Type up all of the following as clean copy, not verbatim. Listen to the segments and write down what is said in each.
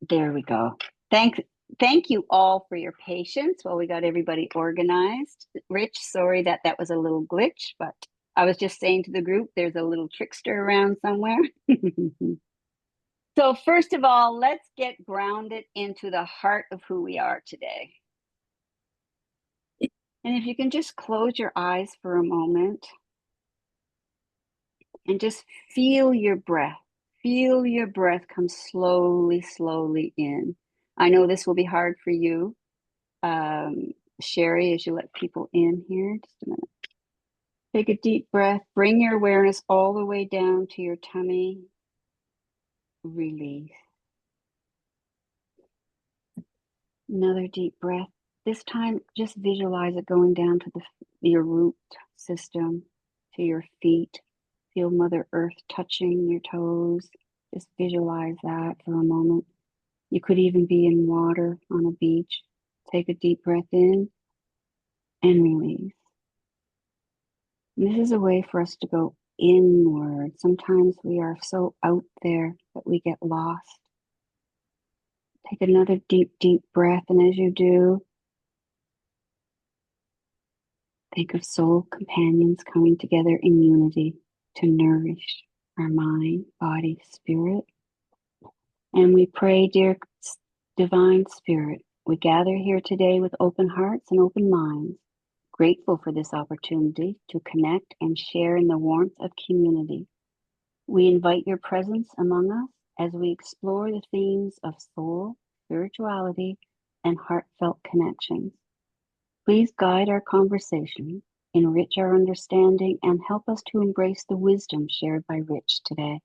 There we go. Thank you all for your patience while we got everybody organized. Rich, sorry that that was a little glitch, but I was just saying to the group, there's a little trickster around somewhere. So first of all, let's get grounded into the heart of who we are today. And if you can just close your eyes for a moment and just feel your breath. Feel your breath come slowly, slowly in. I know this will be hard for you, Sherry, as you let people in here. Just a minute. Take a deep breath. Bring your awareness all the way down to your tummy. Release. Another deep breath. This time, just visualize it going down to your root system, to your feet. Feel Mother Earth touching your toes. Just visualize that for a moment. You could even be in water on a beach. Take a deep breath in and release. And this is a way for us to go inward. Sometimes we are so out there that we get lost. Take another deep, deep breath. And as you do, think of soul companions coming together in unity to nourish our mind, body, spirit. And we pray, dear Divine Spirit, we gather here today with open hearts and open minds, grateful for this opportunity to connect and share in the warmth of community. We invite your presence among us as we explore the themes of soul, spirituality, and heartfelt connections. Please guide our conversation, enrich our understanding, and help us to embrace the wisdom shared by Rich today.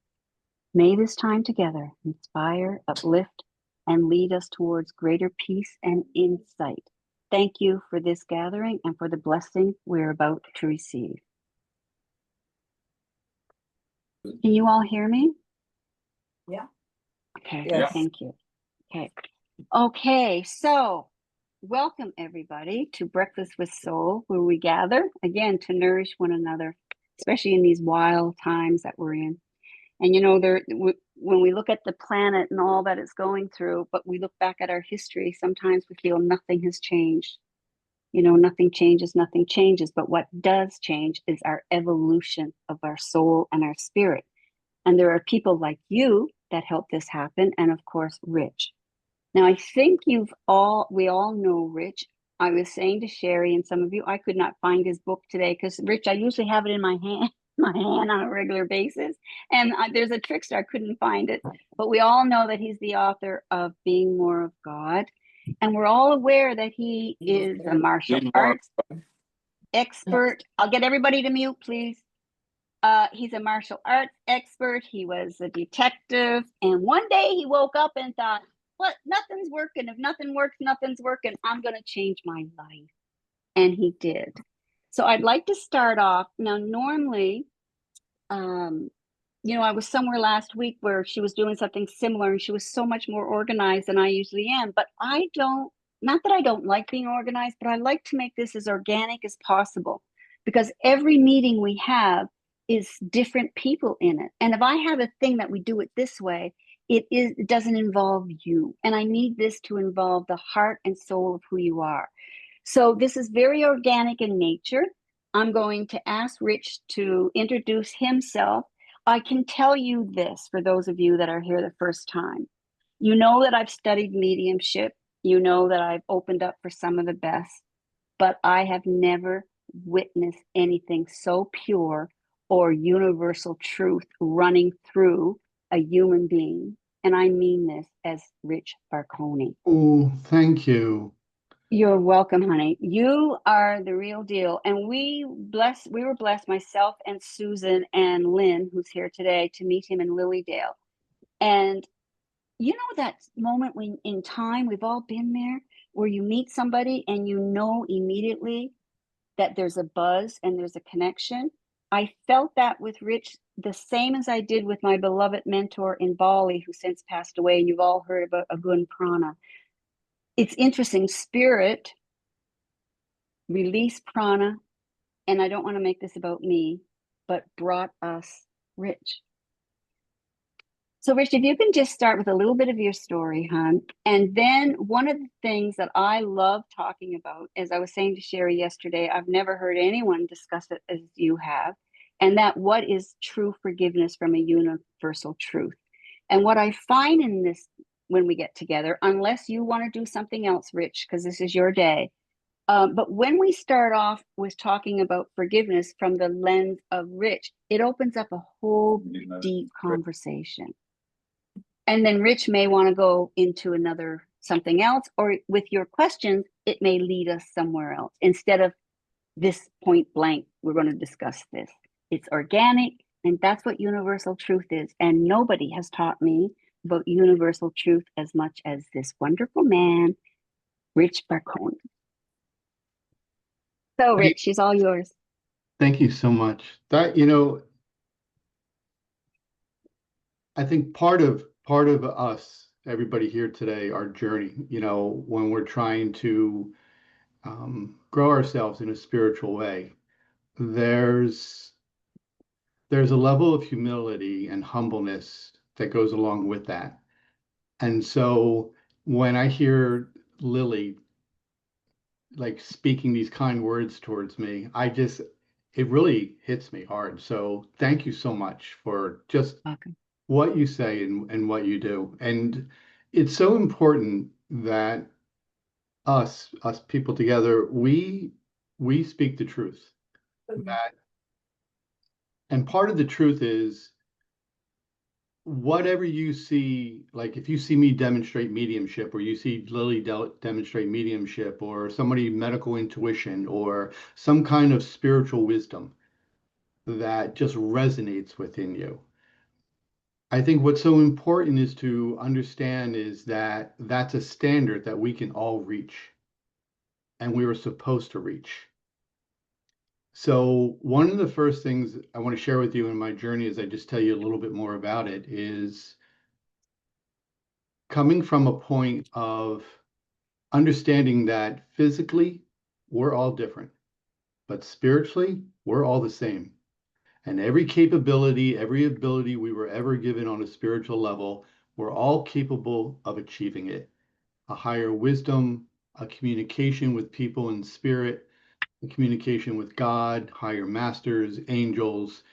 May this time together inspire, uplift, and lead us towards greater peace and insight. Thank you for this gathering and for the blessing we're about to receive. Can you all hear me? Yeah. Okay, Yes. Thank you. Okay, so welcome everybody to Breakfast with Soul, where we gather again to nourish one another, especially in these wild times that we're in. And you know, when we look at the planet and all that it's going through, but we look back at our history, sometimes we feel nothing has changed. You know, nothing changes, nothing changes. But what does change is our evolution of our soul and our spirit. And there are people like you that help this happen. And of course, Rich. Now, I think we all know Rich. I was saying to Sherry and some of you, I could not find his book today because Rich, I usually have it in my hand on a regular basis. And there's a trickster, I couldn't find it. But we all know that he's the author of Being More of God. And we're all aware that he is a martial arts expert. I'll get everybody to mute, please. He's a martial arts expert. He was a detective. And one day he woke up and thought, what? Nothing's working. If nothing works, nothing's working. I'm going to change my life. And he did. So I'd like to start off. Now, normally, you know, I was somewhere last week where she was doing something similar and she was so much more organized than I usually am. But not that I don't like being organized, but I like to make this as organic as possible because every meeting we have is different people in it. And if I have a thing that we do it this way, it doesn't involve you. And I need this to involve the heart and soul of who you are. So this is very organic in nature. I'm going to ask Rich to introduce himself. I can tell you this for those of you that are here the first time. You know that I've studied mediumship. You know that I've opened up for some of the best, but I have never witnessed anything so pure or universal truth running through a human being. And I mean this as Rich Braconi. Oh, thank you. You're welcome, honey. You are the real deal. And we were blessed, myself and Susan and Lynn, who's here today, to meet him in Lilydale. And you know that moment when in time, we've all been there, where you meet somebody and you know immediately that there's a buzz and there's a connection. I felt that with Rich the same as I did with my beloved mentor in Bali, who since passed away. And you've all heard about Agun Prana. It's interesting, spirit release prana, and I don't want to make this about me, but brought us Rich. So, Rich, if you can just start with a little bit of your story, hon. And then one of the things that I love talking about, as I was saying to Sherry yesterday, I've never heard anyone discuss it as you have, and that what is true forgiveness from a universal truth. And what I find in this when we get together, unless you want to do something else, Rich, because this is your day, but when we start off with talking about forgiveness from the lens of Rich, it opens up a whole deep conversation. And then Rich may want to go into another something else, or with your questions, it may lead us somewhere else instead of this point blank. We're going to discuss this. It's organic, and that's what universal truth is. And nobody has taught me about universal truth as much as this wonderful man, Rich Braconi. So, Hey, Rich, she's all yours. thank you so much. I think part of us, everybody here today, our journey, when we're trying to grow ourselves in a spiritual way, there's there's a level of humility and humbleness that goes along with that. And so when I hear Lilly like speaking these kind words towards me, it really hits me hard. So thank you so much for just Welcome. what you say and what you do. And it's so important that us people together, we speak the truth. That and part of the truth is whatever you see, like if you see me demonstrate mediumship, or you see Lily demonstrate mediumship, or somebody medical intuition, or some kind of spiritual wisdom that just resonates within you. I think what's so important is to understand is that that's a standard that we can all reach and we were supposed to reach. So one of the first things I want to share with you in my journey, as I just tell you a little bit more about it, is coming from a point of understanding that physically we're all different, but spiritually we're all the same. And every capability, every ability we were ever given on a spiritual level, we're all capable of achieving it. A higher wisdom, a communication with people in spirit, a communication with God, higher masters, angels,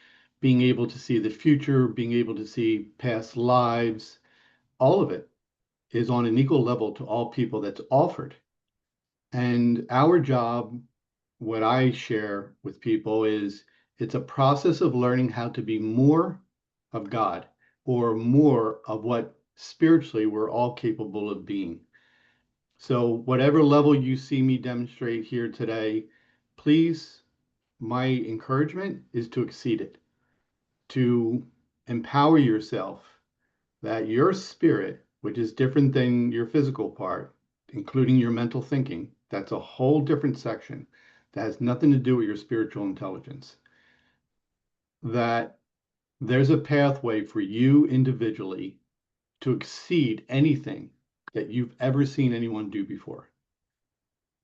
being able to see the future, being able to see past lives, all of it is on an equal level to all people that's offered. And our job, what I share with people is it's a process of learning how to be more of God or more of what spiritually we're all capable of being. So, whatever level you see me demonstrate here today, please, my encouragement is to exceed it, to empower yourself that your spirit, which is different than your physical part, including your mental thinking, that's a whole different section that has nothing to do with your spiritual intelligence. That there's a pathway for you individually to exceed anything that you've ever seen anyone do before.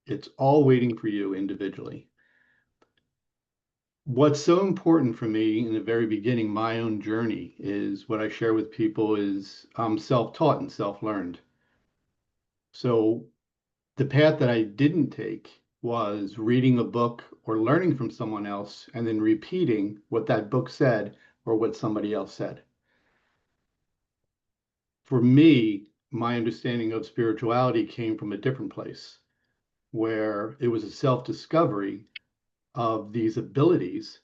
It's all waiting for you individually. What's so important for me in the very beginning, my own journey, is what I share with people is I'm self-taught and self-learned. So the path that I didn't take was reading a book or learning from someone else and then repeating what that book said or what somebody else said. For me, my understanding of spirituality came from a different place where it was a self-discovery of these abilities,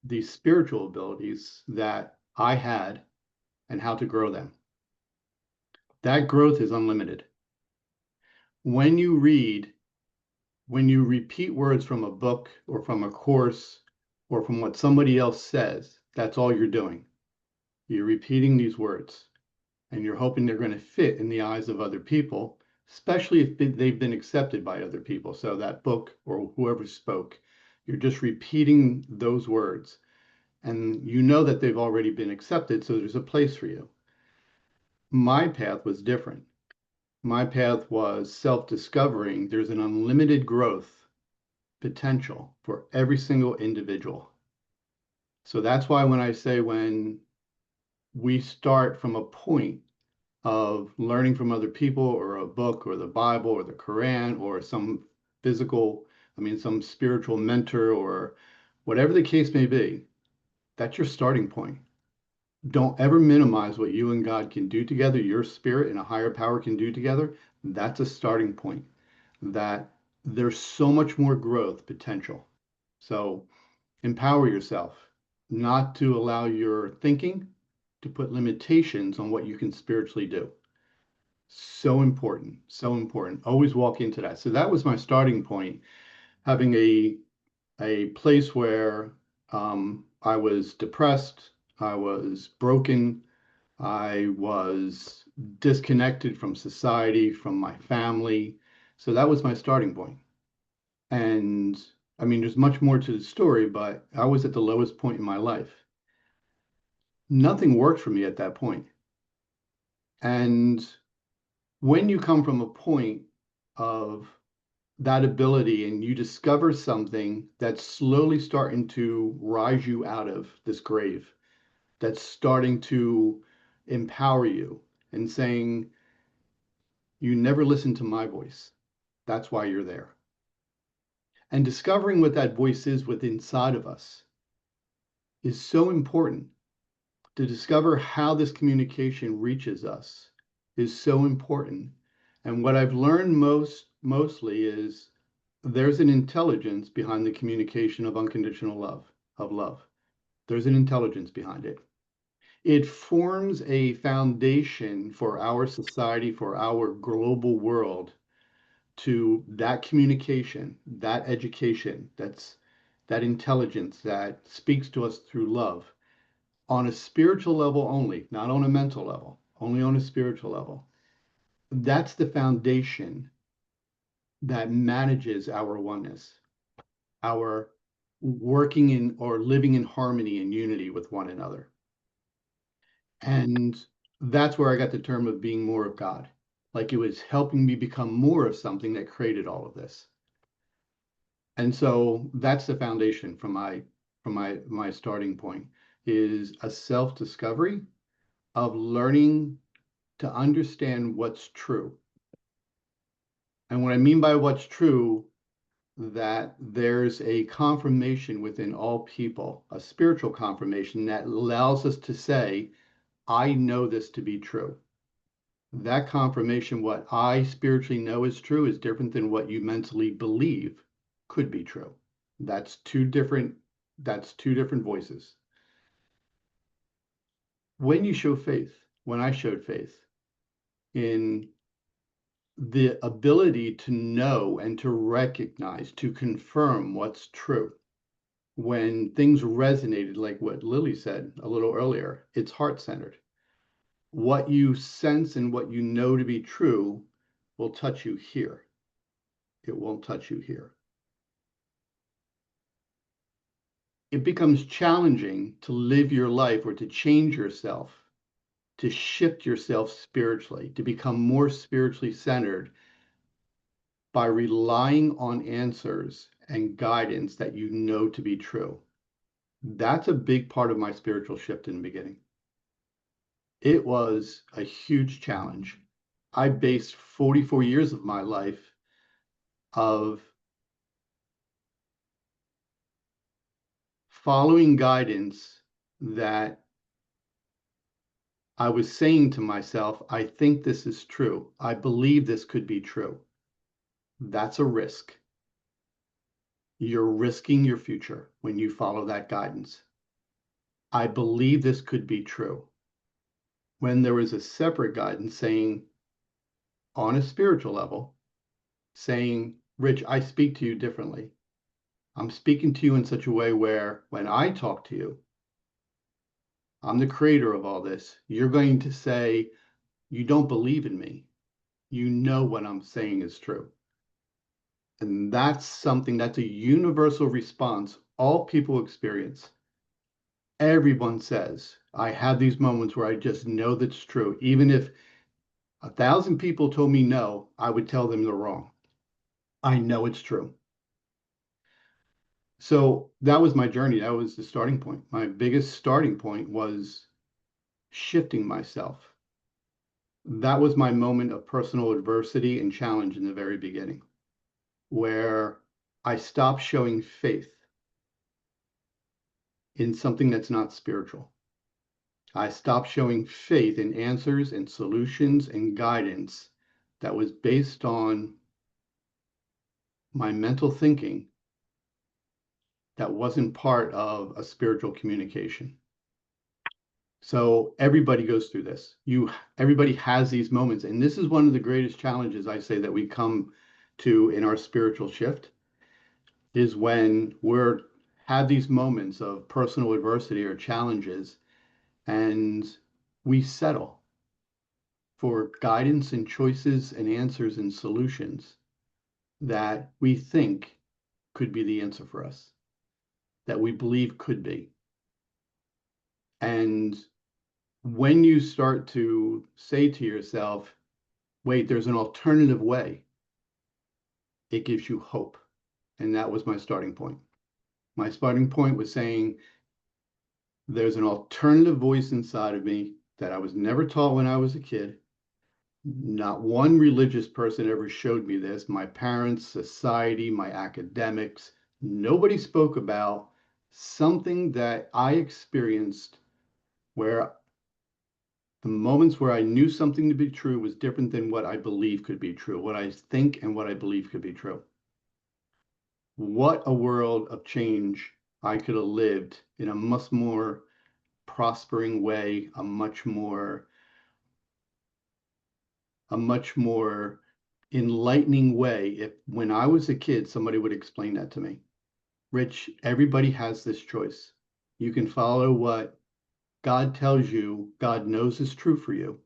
these spiritual abilities that I had and how to grow them. That growth is unlimited. When you read when you repeat words from a book or from a course or from what somebody else says, that's all you're doing. You're repeating these words and you're hoping they're going to fit in the eyes of other people, especially if they've been accepted by other people. So that book or whoever spoke, you're just repeating those words and you know that they've already been accepted. So there's a place for you. My path was different. My path was self-discovering. There's an unlimited growth potential for every single individual. So that's why when I say when we start from a point of learning from other people or a book or the Bible or the Quran or some physical, some spiritual mentor or whatever the case may be. That's your starting point. Don't ever minimize what you and God can do together, your spirit and a higher power can do together. That's a starting point. That there's so much more growth potential. So empower yourself not to allow your thinking to put limitations on what you can spiritually do. So important, so important. Always walk into that. So that was my starting point, having a place where I was depressed, I was broken, I was disconnected from society, from my family. So that was my starting point. And there's much more to the story, but I was at the lowest point in my life. Nothing worked for me at that point. And when you come from a point of that ability and you discover something that's slowly starting to rise you out of this grave, that's starting to empower you and saying, you never listened to my voice. That's why you're there. And discovering what that voice is within inside of us is so important. To discover how this communication reaches us is so important. And what I've learned mostly is there's an intelligence behind the communication of unconditional love, of love. There's an intelligence behind it. It forms a foundation for our society, for our global world, to that communication, that education, that intelligence that speaks to us through love on a spiritual level only, not on a mental level, only on a spiritual level. That's the foundation that manages our oneness, our working in or living in harmony and unity with one another. And that's where I got the term of being more of God. Like it was helping me become more of something that created all of this. And so that's the foundation from my starting point is a self-discovery of learning to understand what's true. And what I mean by what's true, that there's a confirmation within all people, a spiritual confirmation that allows us to say, I know this to be true. That confirmation, what I spiritually know is true, is different than what you mentally believe could be true. That's two different, that's two different voices. When you show faith, when I showed faith in the ability to know and to recognize, to confirm what's true. When things resonated, like what Lilly said a little earlier, it's heart-centered. What you sense and what you know to be true will touch you here. It won't touch you here. It becomes challenging to live your life or to change yourself, to shift yourself spiritually, to become more spiritually centered by relying on answers and guidance that you know to be true. That's a big part of my spiritual shift in the beginning. It was a huge challenge. I based 44 years of my life of following guidance that I was saying to myself, I think this is true. I believe this could be true. That's a risk. You're risking your future when you follow that guidance. I believe this could be true. When there was a separate guidance saying, on a spiritual level, saying, Rich, I speak to you differently. I'm speaking to you in such a way where when I talk to you, I'm the creator of all this. You're going to say, you don't believe in me. You know what I'm saying is true. And that's something that's a universal response all people experience. Everyone says, I have these moments where I just know that's true. Even if 1,000 people told me no, I would tell them they're wrong. I know it's true. So that was my journey. That was the starting point. My biggest starting point was shifting myself. That was my moment of personal adversity and challenge in the very beginning, where I stopped showing faith in something that's not spiritual. I stopped showing faith in answers and solutions and guidance that was based on my mental thinking that wasn't part of a spiritual communication. So everybody goes through this. Everybody has these moments, and this is one of the greatest challenges I say that we come to in our spiritual shift is when we're have these moments of personal adversity or challenges, and we settle for guidance and choices and answers and solutions that we think could be the answer for us, that we believe could be. And when you start to say to yourself, wait, there's an alternative way, it gives you hope. And that was my starting point. My starting point was saying, there's an alternative voice inside of me that I was never taught when I was a kid. Not one religious person ever showed me this. My parents, society, my academics, nobody spoke about something that I experienced where the moments where I knew something to be true was different than what I believe could be true, what I think and what I believe could be true. What a world of change I could have lived in a much more prospering way, a much more enlightening way if when I was a kid, somebody would explain that to me. Rich, everybody has this choice. You can follow what God tells you, God knows is true for you.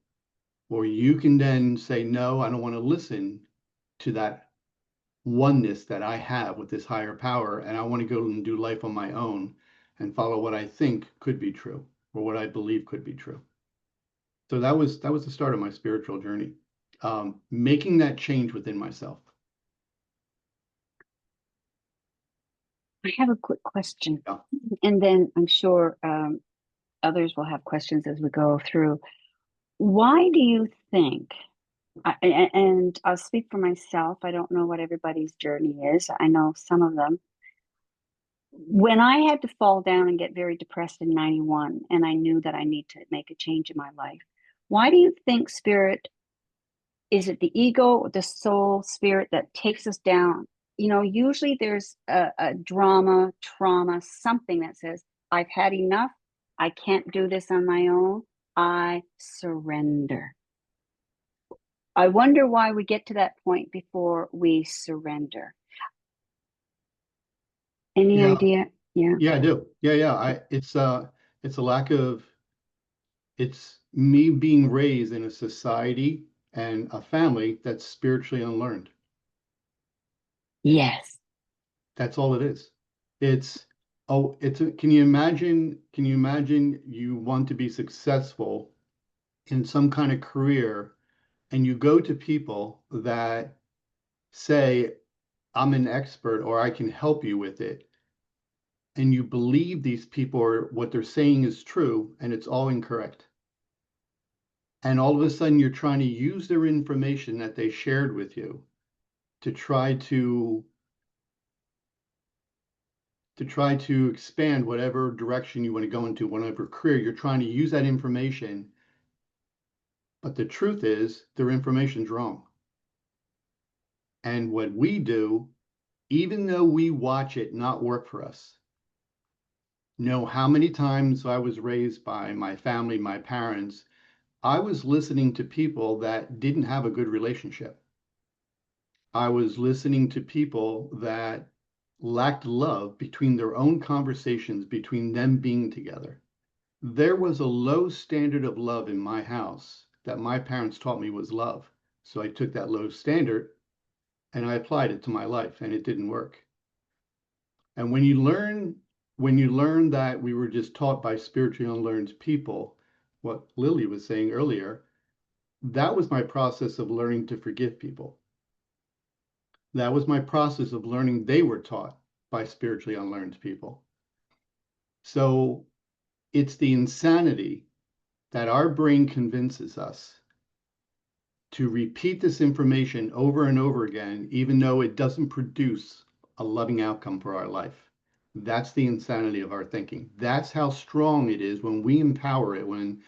Or you can then say, no, I don't want to listen to that oneness that I have with this higher power, and I want to go and do life on my own and follow what I think could be true or what I believe could be true. So that was the start of my spiritual journey, making that change within myself. I have a quick question, Yeah. and then I'm sure others will have questions as we go through. Why do you think, and I'll speak for myself, I don't know what everybody's journey is. I know some of them. When I had to fall down and get very depressed in 91, and I knew that I need to make a change in my life, why do you think spirit, is it the ego or the soul spirit that takes us down? Usually there's a drama, trauma, something that says, I've had enough. I can't do this on my own. I surrender. I wonder why we get to that point before we surrender. Any Yeah. idea? Yeah. Yeah, I do. Yeah, yeah. It's a lack of it's me being raised in a society and a family that's spiritually unlearned. Yes. That's all it is. It's can you imagine you want to be successful in some kind of career and you go to people that say, I'm an expert or I can help you with it. And you believe these people are what they're saying is true and it's all incorrect. And all of a sudden you're trying to use their information that they shared with you to try to expand whatever direction you want to go into, whatever career you're trying to use that information. But the truth is their information's wrong. And what we do, even though we watch it not work for us, know how many times I was raised by my family, my parents, I was listening to people that didn't have a good relationship. I was listening to people that lacked love between their own conversations, between them being together. There was a low standard of love in my house that my parents taught me was love. So I took that low standard and I applied it to my life and it didn't work. And when you learn that we were just taught by spiritually unlearned people, what Lilly was saying earlier, that was my process of learning to forgive people. That was my process of learning they were taught by spiritually unlearned people. So it's the insanity that our brain convinces us to repeat this information over and over again, even though it doesn't produce a loving outcome for our life. That's the insanity of our thinking. That's how strong it is when we empower it, when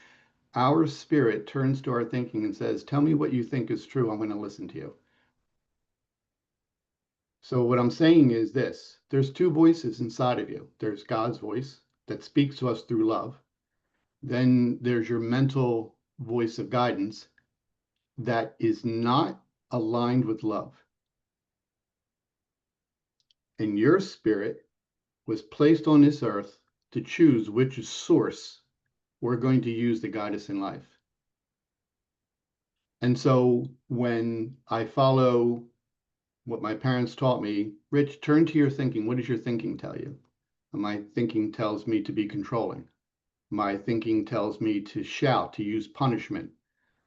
our spirit turns to our thinking and says, tell me what you think is true. I'm going to listen to you. So, what I'm saying is this: there's two voices inside of you. There's God's voice that speaks to us through love. Then there's your mental voice of guidance that is not aligned with love. And your spirit was placed on this earth to choose which source we're going to use to guide us in life. And so when I follow what my parents taught me, Rich, turn to your thinking. What does your thinking tell you? And my thinking tells me to be controlling. My thinking tells me to shout, to use punishment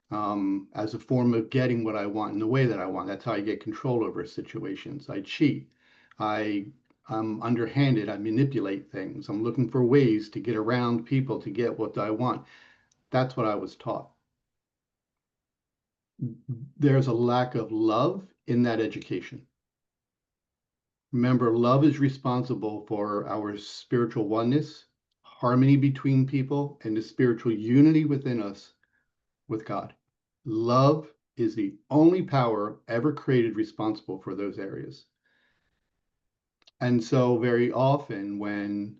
as a form of getting what I want in the way that I want. That's how I get control over situations. I cheat. I'm underhanded. I manipulate things. I'm looking for ways to get around people to get what I want. That's what I was taught. There's a lack of love in that education. Remember, love is responsible for our spiritual oneness, harmony between people, and the spiritual unity within us with God. Love is the only power ever created responsible for those areas. And so, very often, when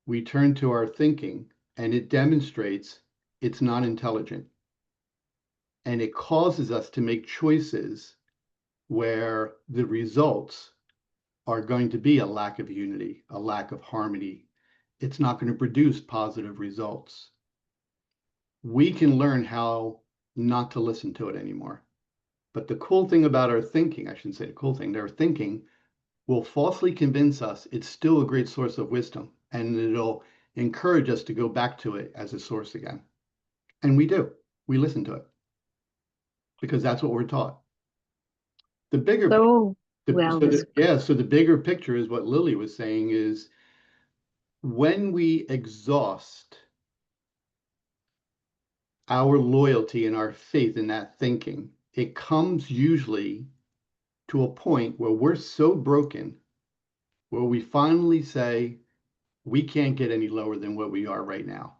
we turn to our thinking and it demonstrates it's not intelligent, and it causes us to make choices where the results are going to be a lack of unity, a lack of harmony. It's not going to produce positive results. We can learn how not to listen to it anymore. But the cool thing about our thinking, I shouldn't say the cool thing, their thinking will falsely convince us it's still a great source of wisdom, and it'll encourage us to go back to it as a source again. And we do. We listen to it because that's what we're taught. The bigger So well yeah, so the bigger picture is what Lilly was saying is when we exhaust our loyalty and our faith in that thinking, it comes usually to a point where we're so broken, where we finally say, we can't get any lower than what we are right now.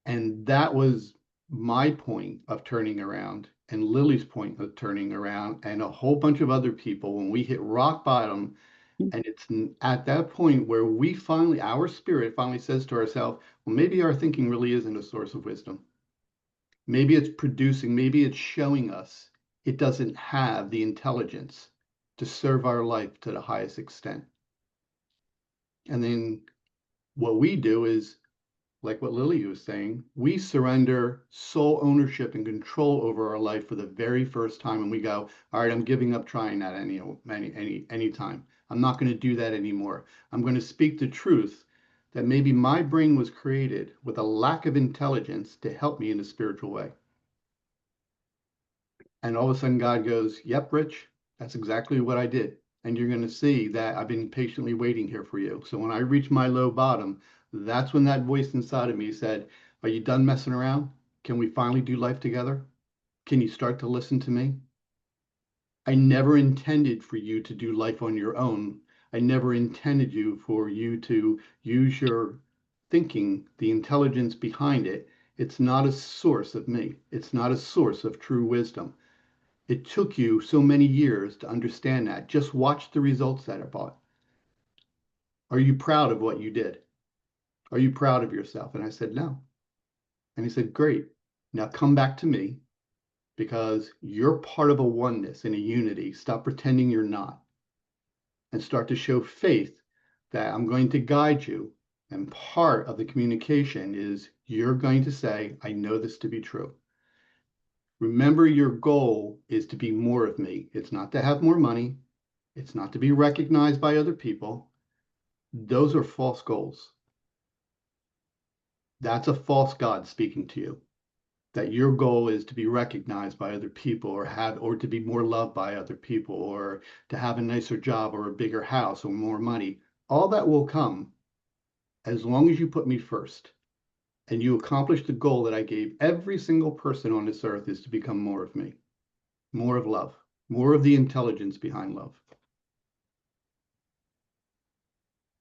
And that was my point of turning around, and Lily's point of turning around, and a whole bunch of other people when we hit rock bottom. And it's at that point where we finally, our spirit finally says to ourselves, well, maybe our thinking really isn't a source of wisdom. Maybe it's producing, maybe it's showing us it doesn't have the intelligence to serve our life to the highest extent. And then what we do is, like what Lily was saying, we surrender sole ownership and control over our life for the very first time. And we go, all right, I'm giving up trying that any time. I'm not going to do that anymore. I'm going to speak the truth that maybe my brain was created with a lack of intelligence to help me in a spiritual way. And all of a sudden God goes, yep, Rich, that's exactly what I did. And you're going to see that I've been patiently waiting here for you. So when I reach my low bottom, that's when that voice inside of me said, are you done messing around? Can we finally do life together? Can you start to listen to me? I never intended for you to do life on your own. I never intended for you to use your thinking, the intelligence behind it. It's not a source of me. It's not a source of true wisdom. It took you so many years to understand that. Just watch the results that it brought. Are you proud of what you did? Are you proud of yourself? And I said, no. And he said, great. Now come back to me because you're part of a oneness and a unity. Stop pretending you're not and start to show faith that I'm going to guide you. And part of the communication is you're going to say, I know this to be true. Remember, your goal is to be more of me. It's not to have more money. It's not to be recognized by other people. Those are false goals. That's a false God speaking to you. That your goal is to be recognized by other people or to be more loved by other people or to have a nicer job or a bigger house or more money. All that will come as long as you put me first. and you accomplish the goal that I gave every single person on this earth, is to become more of me, more of love, more of the intelligence behind love.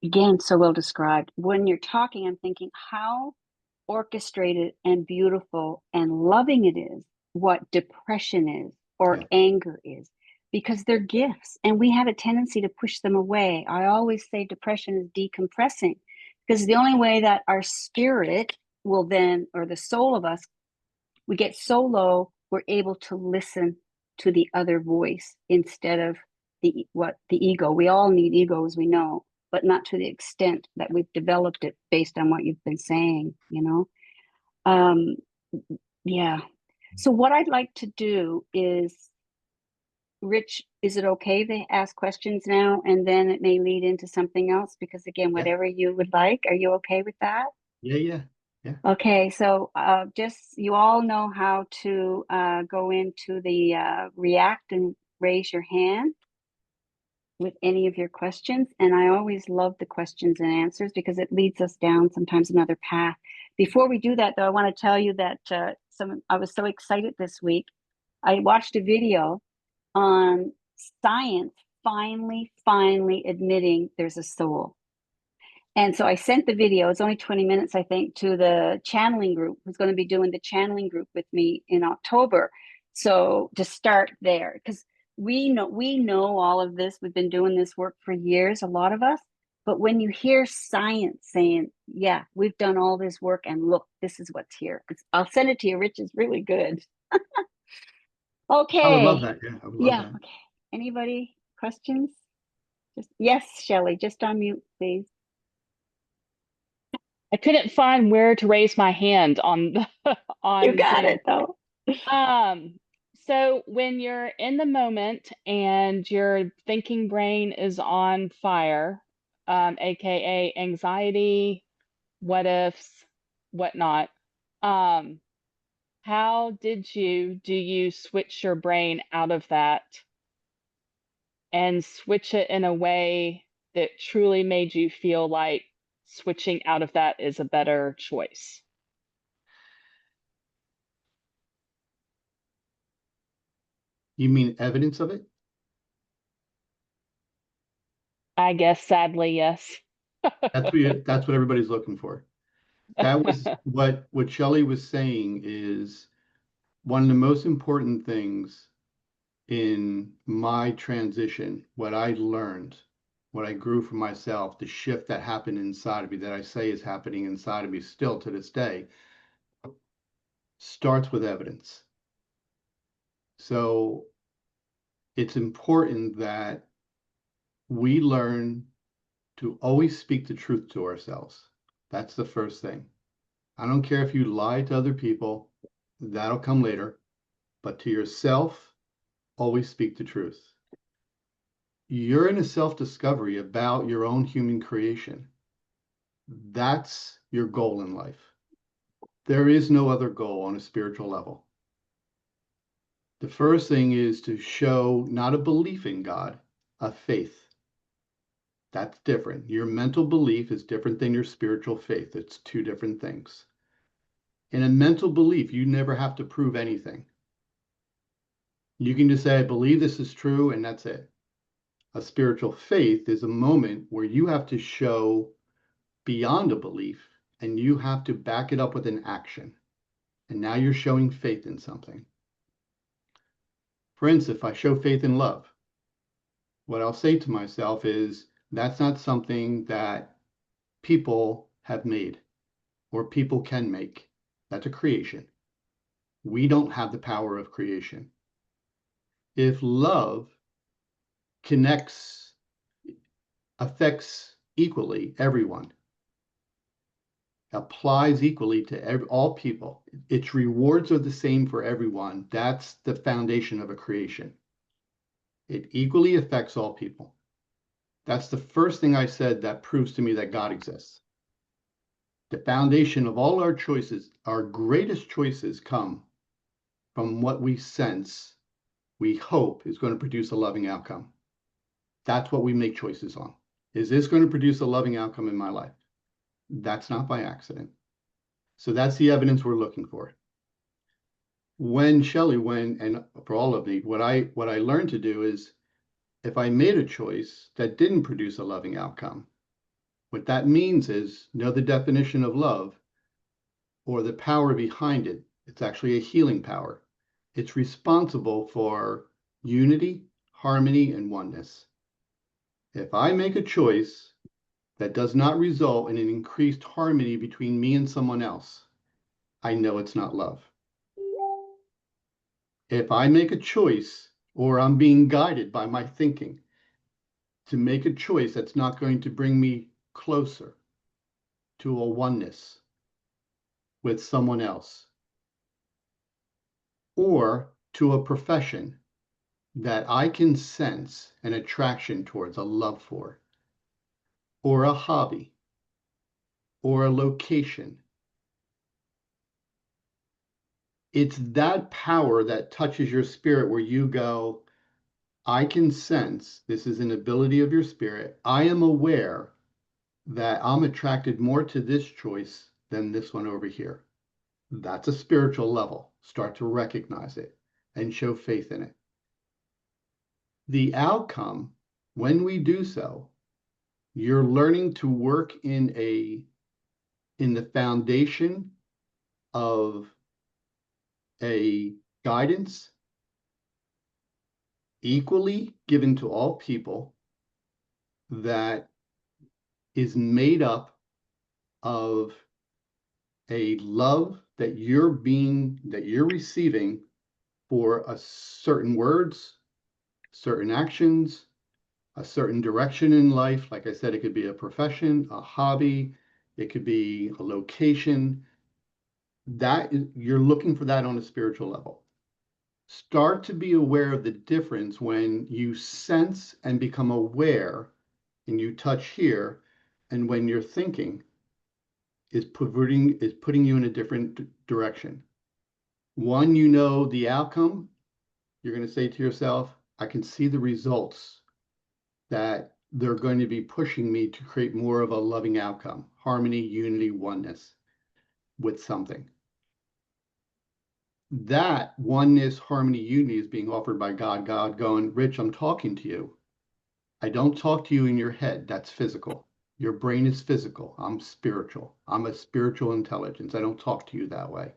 Again, so well described. When you're talking, I'm thinking how orchestrated and beautiful and loving it is, what depression is or Yeah. anger is, because they're gifts and we have a tendency to push them away. I always say depression is decompressing because the only way that our spirit will then, or the soul of us, we get so low, we're able to listen to the other voice instead of the ego. We all need ego, as we know, but not to the extent that we've developed it based on what you've been saying, you know? Um, yeah. So what I'd like to do is, Rich, is it okay to ask questions now and then it may lead into something else? Because again, Yeah. whatever you would like, are you okay with that? Yeah. Yeah. Yeah. Okay, so just you all know how to go into the react and raise your hand with any of your questions. And I always love the questions and answers because it leads us down sometimes another path. Before we do that, though, I want to tell you that I was so excited this week. I watched a video on science finally admitting there's a soul. And so I sent the video, it's only 20 minutes, I think, to the channeling group who's going to be doing the channeling group with me in October. So to start there, because we know all of this. We've been doing this work for years, a lot of us. But when you hear science saying, yeah, we've done all this work and look, this is what's here. I'll send it to you, Rich. It's really good. I would love Okay. that. Yeah, I would love Yeah. that. Okay. Anybody questions? Just yes, Shelley, just on mute, please. I couldn't find where to raise my hand on You on got Zoom. it though. Um, so when you're in the moment and your thinking brain is on fire, aka anxiety, what ifs, whatnot, um, how do you switch your brain out of that and switch it in a way that truly made you feel like switching out of that is a better choice? You mean evidence of it? I guess sadly, yes. That's what everybody's looking for. That was what Shelley was saying is one of the most important things in my transition, what I learned, what I grew for myself, the shift that happened inside of me that I say is happening inside of me still to this day, starts with evidence. So it's important that we learn to always speak the truth to ourselves. That's the first thing. I don't care if you lie to other people, that'll come later, but to yourself, always speak the truth. You're in a self-discovery about your own human creation. That's your goal in life. There is no other goal on a spiritual level. The first thing is to show not a belief in God, a faith. That's different. Your mental belief is different than your spiritual faith. It's two different things. In a mental belief, you never have to prove anything. You can just say, I believe this is true, and that's it. A spiritual faith is a moment where you have to show beyond a belief and you have to back it up with an action. And now you're showing faith in something. For instance, if I show faith in love, what I'll say to myself is that's not something that people have made or people can make. That's a creation. We don't have the power of creation. If love connects, affects equally everyone, applies equally to all people, its rewards are the same for everyone. That's the foundation of a creation. It equally affects all people. That's the first thing I said that proves to me that God exists. The foundation of all our choices, our greatest choices, come from what we sense, we hope is going to produce a loving outcome. That's what we make choices on. Is this going to produce a loving outcome in my life? That's not by accident. So that's the evidence we're looking for. When Shelley, and for all of me, what I learned to do is if I made a choice that didn't produce a loving outcome, what that means is know the definition of love or the power behind it. It's actually a healing power. It's responsible for unity, harmony, and oneness. If I make a choice that does not result in an increased harmony between me and someone else, I know it's not love. If I make a choice or I'm being guided by my thinking to make a choice that's not going to bring me closer to a oneness with someone else or to a profession that I can sense an attraction towards, a love for, or a hobby, or a location. It's that power that touches your spirit where you go, I can sense, this is an ability of your spirit. I am aware that I'm attracted more to this choice than this one over here. That's a spiritual level. Start to recognize it and show faith in it. The outcome, when we do so, you're learning to work in the foundation of a guidance equally given to all people that is made up of a love that you're receiving for a certain words, certain actions, a certain direction in life. Like I said, it could be a profession, a hobby, it could be a location. That is, you're looking for that on a spiritual level. Start to be aware of the difference when you sense and become aware and you touch here, and when you're thinking is putting you in a different direction. One, you know the outcome. You're going to say to yourself, I can see the results that they're going to be pushing me to create more of a loving outcome, harmony, unity, oneness with something. That oneness, harmony, unity is being offered by God. God going, Rich, I'm talking to you. I don't talk to you in your head. That's physical. Your brain is physical. I'm spiritual. I'm a spiritual intelligence. I don't talk to you that way.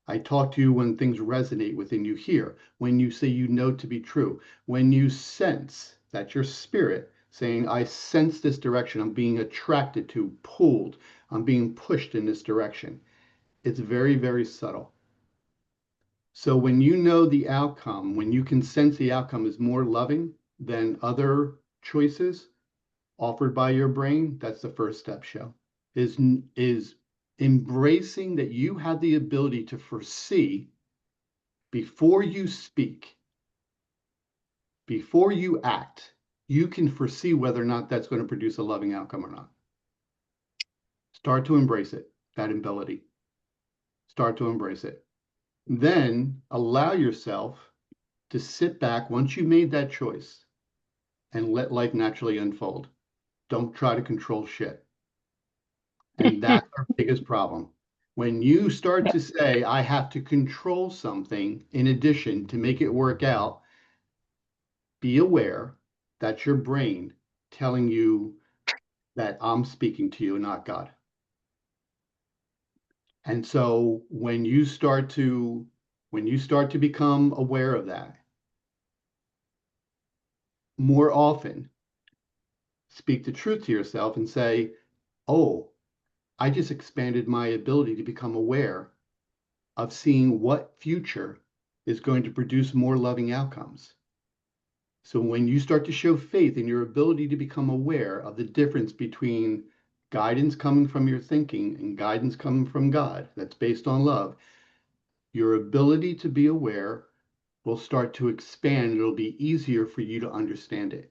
I talk to you when things resonate within you here, when you say you know to be true, when you sense that your spirit saying, I sense this direction, I'm being attracted to, pulled, I'm being pushed in this direction. It's very, very subtle. So when you know the outcome, when you can sense the outcome is more loving than other choices offered by your brain, that's the first step, show, is embracing that you have the ability to foresee before you speak, before you act, you can foresee whether or not that's going to produce a loving outcome or not. Start to embrace it, that ability. Start to embrace it. Then allow yourself to sit back once you made that choice and let life naturally unfold. Don't try to control shit. And that's our biggest problem. When you start to say, I have to control something in addition to make it work out, be aware that's your brain telling you that I'm speaking to you, not God. And so when you start to become aware of that, more often speak the truth to yourself and say, oh, I just expanded my ability to become aware of seeing what future is going to produce more loving outcomes. So when you start to show faith in your ability to become aware of the difference between guidance coming from your thinking and guidance coming from God, that's based on love, your ability to be aware will start to expand. It'll be easier for you to understand it.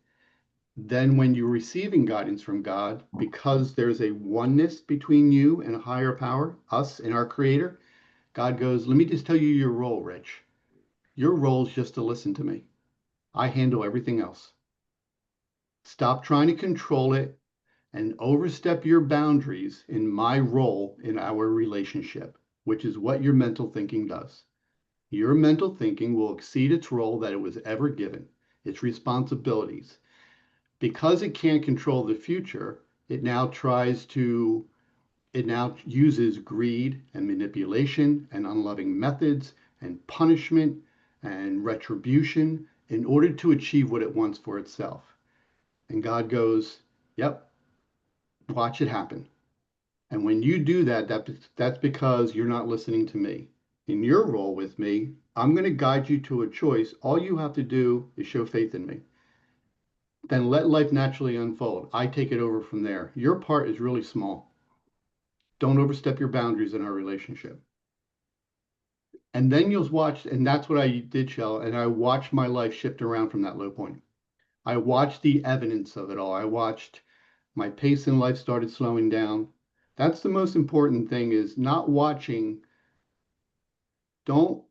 Then when you're receiving guidance from God, because there's a oneness between you and a higher power, us and our creator, God goes, let me just tell you your role, Rich. Your role is just to listen to me. I handle everything else. Stop trying to control it and overstep your boundaries in my role in our relationship, which is what your mental thinking does. Your mental thinking will exceed its role that it was ever given, its responsibilities. Because it can't control the future, it now uses greed and manipulation and unloving methods and punishment and retribution in order to achieve what it wants for itself. And God goes, yep, watch it happen. And when you do that, that's because you're not listening to me. In your role with me, I'm going to guide you to a choice. All you have to do is show faith in me. Then let life naturally unfold. I take it over from there. Your part is really small. Don't overstep your boundaries in our relationship. And then you'll watch, and that's what I did, Shell. And I watched my life shift around from that low point. I watched the evidence of it all. I watched my pace in life started slowing down. That's the most important thing, is not watching. Don't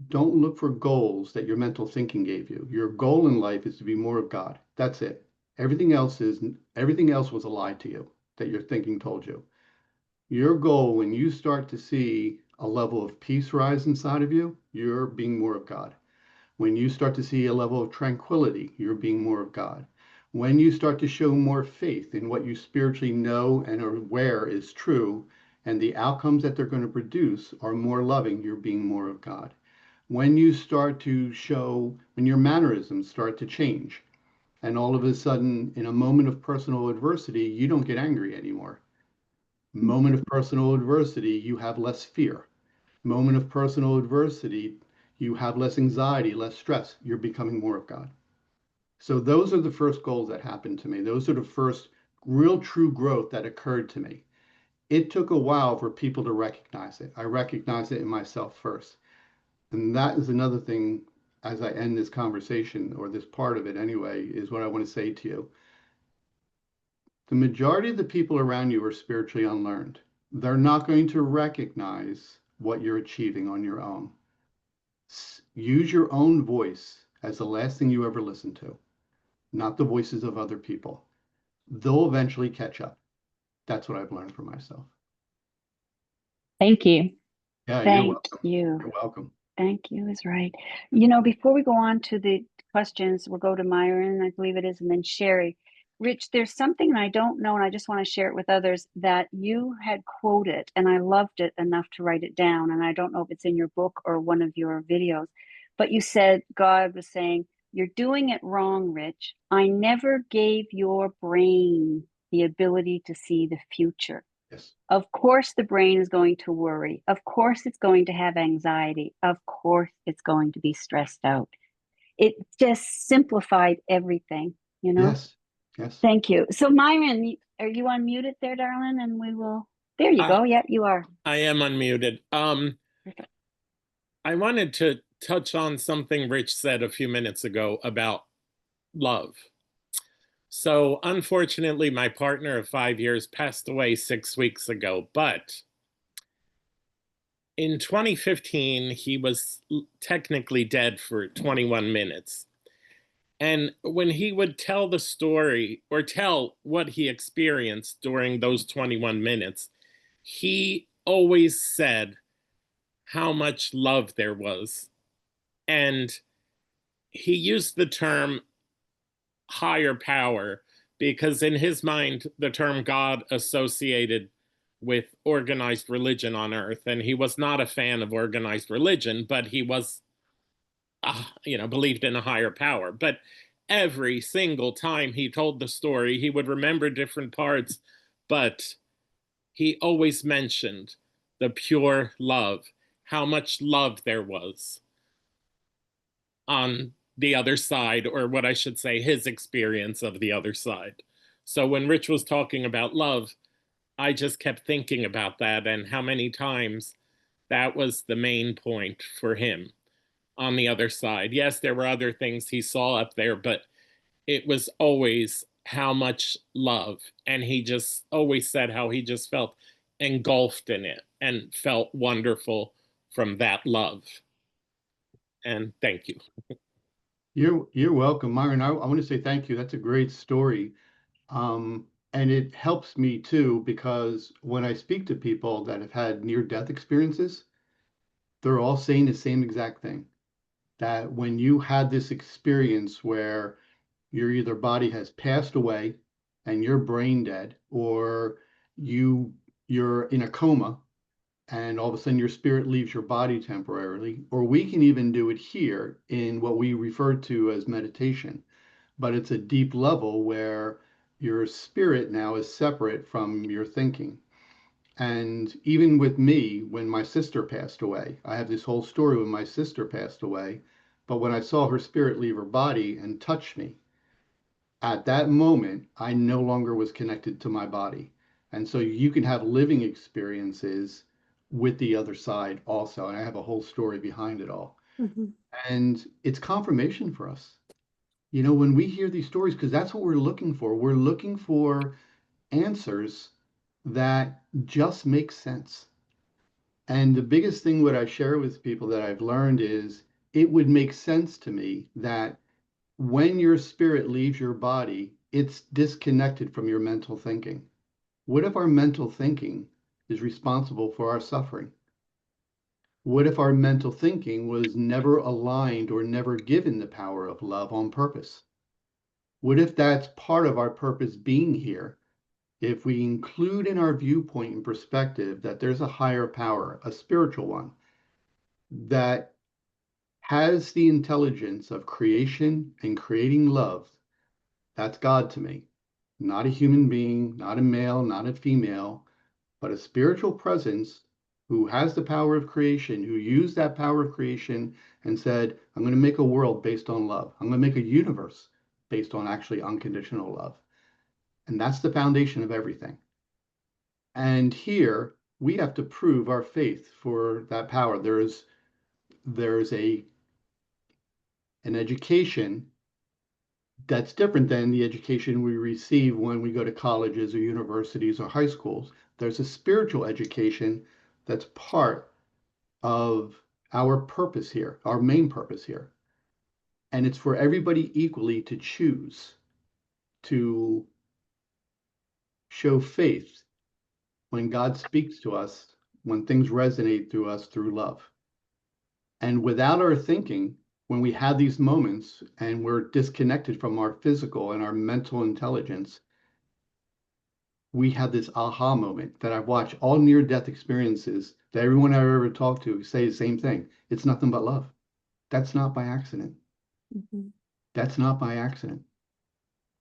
don't look for goals that your mental thinking gave you. Your goal in life is to be more of God. That's it. Everything else was a lie to you that your thinking told you. Your goal, when you start to see a level of peace rise inside of you, you're being more of God. When you start to see a level of tranquility, you're being more of God. When you start to show more faith in what you spiritually know and are aware is true, and the outcomes that they're going to produce are more loving, you're being more of God. When you start to show, when your mannerisms start to change, and all of a sudden, in a moment of personal adversity, you don't get angry anymore. Moment of personal adversity, you have less fear. Moment of personal adversity, you have less anxiety, less stress. You're becoming more of God. So those are the first goals that happened to me. Those are the first real true growth that occurred to me. It took a while for people to recognize it. I recognized it in myself first. And that is another thing, as I end this conversation, or this part of it anyway, is what I want to say to you. The majority of the people around you are spiritually unlearned. They're not going to recognize what you're achieving on your own. Use your own voice as the last thing you ever listen to, not the voices of other people. They'll eventually catch up. That's what I've learned for myself. Thank you. Yeah, you're Thank welcome. you. You're welcome. Thank you is right. Before we go on to the questions, we'll go to Myron, I believe it is, and then Sherry. Rich, there's something I don't know, and I just want to share it with others that you had quoted, and I loved it enough to write it down. And I don't know if it's in your book or one of your videos, but you said God was saying, "You're doing it wrong, Rich. I never gave your brain the ability to see the future. Yes. Of course, the brain is going to worry. Of course, it's going to have anxiety. Of course, it's going to be stressed out." It just simplified everything, you know? Yes. Yes. Thank you. So, Myron, are you unmuted there, darling? And we will. There you I, go. Yeah, you are. I am unmuted. Perfect. I wanted to touch on something Rich said a few minutes ago about love. So, unfortunately, my partner of 5 years passed away 6 weeks ago, but in 2015, he was technically dead for 21 minutes. And when he would tell the story or tell what he experienced during those 21 minutes, he always said how much love there was. And he used the term higher power because, in his mind, the term God associated with organized religion on earth. And he was not a fan of organized religion, but he was, believed in a higher power. But every single time he told the story, he would remember different parts, but he always mentioned the pure love, how much love there was on the other side, or what I should say, his experience of the other side. So when Rich was talking about love, I just kept thinking about that and how many times that was the main point for him on the other side. Yes, there were other things he saw up there, but it was always how much love. And he just always said how he just felt engulfed in it and felt wonderful from that love. And thank you. You're welcome, Myron. I want to say thank you. That's a great story. And it helps me too, because when I speak to people that have had near-death experiences, they're all saying the same exact thing. That when you had this experience where your either body has passed away and you're brain dead, or you're in a coma and all of a sudden your spirit leaves your body temporarily, or we can even do it here in what we refer to as meditation, but it's a deep level where your spirit now is separate from your thinking. And even with me, when my sister passed away, I have this whole story when my sister passed away, but when I saw her spirit leave her body and touch me, at that moment, I no longer was connected to my body. And so you can have living experiences with the other side also. And I have a whole story behind it all. Mm-hmm. And it's confirmation for us. You know, when we hear these stories, because that's what we're looking for. We're looking for answers that just make sense. And the biggest thing what I share with people that I've learned is it would make sense to me that when your spirit leaves your body, it's disconnected from your mental thinking. What if our mental thinking is responsible for our suffering? What if our mental thinking was never aligned or never given the power of love on purpose? What if that's part of our purpose being here? If we include in our viewpoint and perspective that there's a higher power, a spiritual one, that has the intelligence of creation and creating love, that's God to me. Not a human being, not a male, not a female, but a spiritual presence who has the power of creation, who used that power of creation and said, I'm going to make a world based on love. I'm going to make a universe based on actually unconditional love. And that's the foundation of everything. And here we have to prove our faith for that power. There's an education that's different than the education we receive when we go to colleges or universities or high schools. There's a spiritual education that's part of our purpose here, our main purpose here. And it's for everybody equally to choose to show faith when God speaks to us, when things resonate through us through love. And without our thinking, when we have these moments and we're disconnected from our physical and our mental intelligence, we have this aha moment that I've watched all near-death experiences that everyone I've ever talked to say the same thing. It's nothing but love. That's not by accident. Mm-hmm. That's not by accident.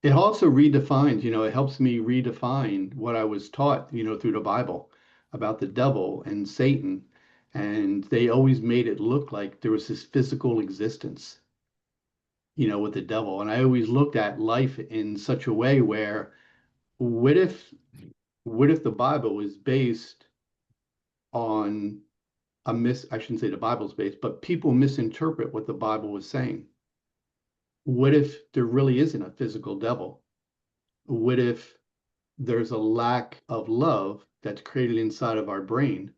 It also redefines, it helps me redefine what I was taught, through the Bible about the devil and Satan. And they always made it look like there was this physical existence, with the devil. And I always looked at life in such a way where what if what if the Bible was based on I shouldn't say the Bible's based, but people misinterpret what the Bible was saying. What if there really isn't a physical devil? What if there's a lack of love that's created inside of our brain,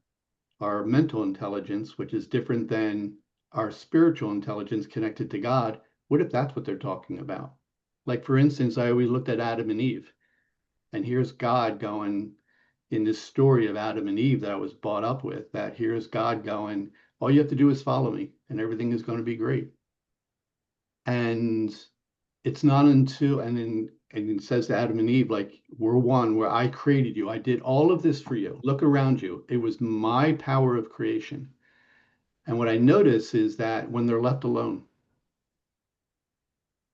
our mental intelligence, which is different than our spiritual intelligence connected to God? What if that's what they're talking about? Like, for instance, I always looked at Adam and Eve, and here's God going in this story of Adam and Eve that I was brought up with, that here's God going, all you have to do is follow me and everything is going to be great. And it's not until, and it says to Adam and Eve, like, we're one, where I created you. I did all of this for you. Look around you. It was my power of creation. And what I notice is that when they're left alone,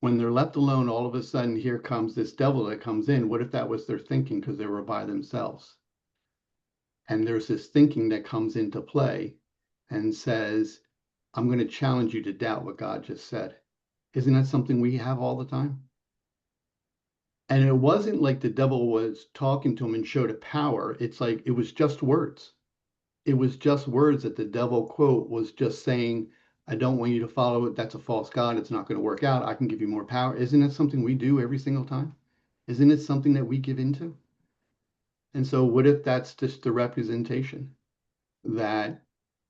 all of a sudden, here comes this devil that comes in. What if that was their thinking because they were by themselves? And there's this thinking that comes into play and says, I'm going to challenge you to doubt what God just said. Isn't that something we have all the time? And it wasn't like the devil was talking to him and showed a power. It's like it was just words. It was just words that the devil, quote, was just saying, I don't want you to follow it. That's a false God. It's not going to work out. I can give you more power. Isn't that something we do every single time? Isn't it something that we give into? And so what if that's just the representation? That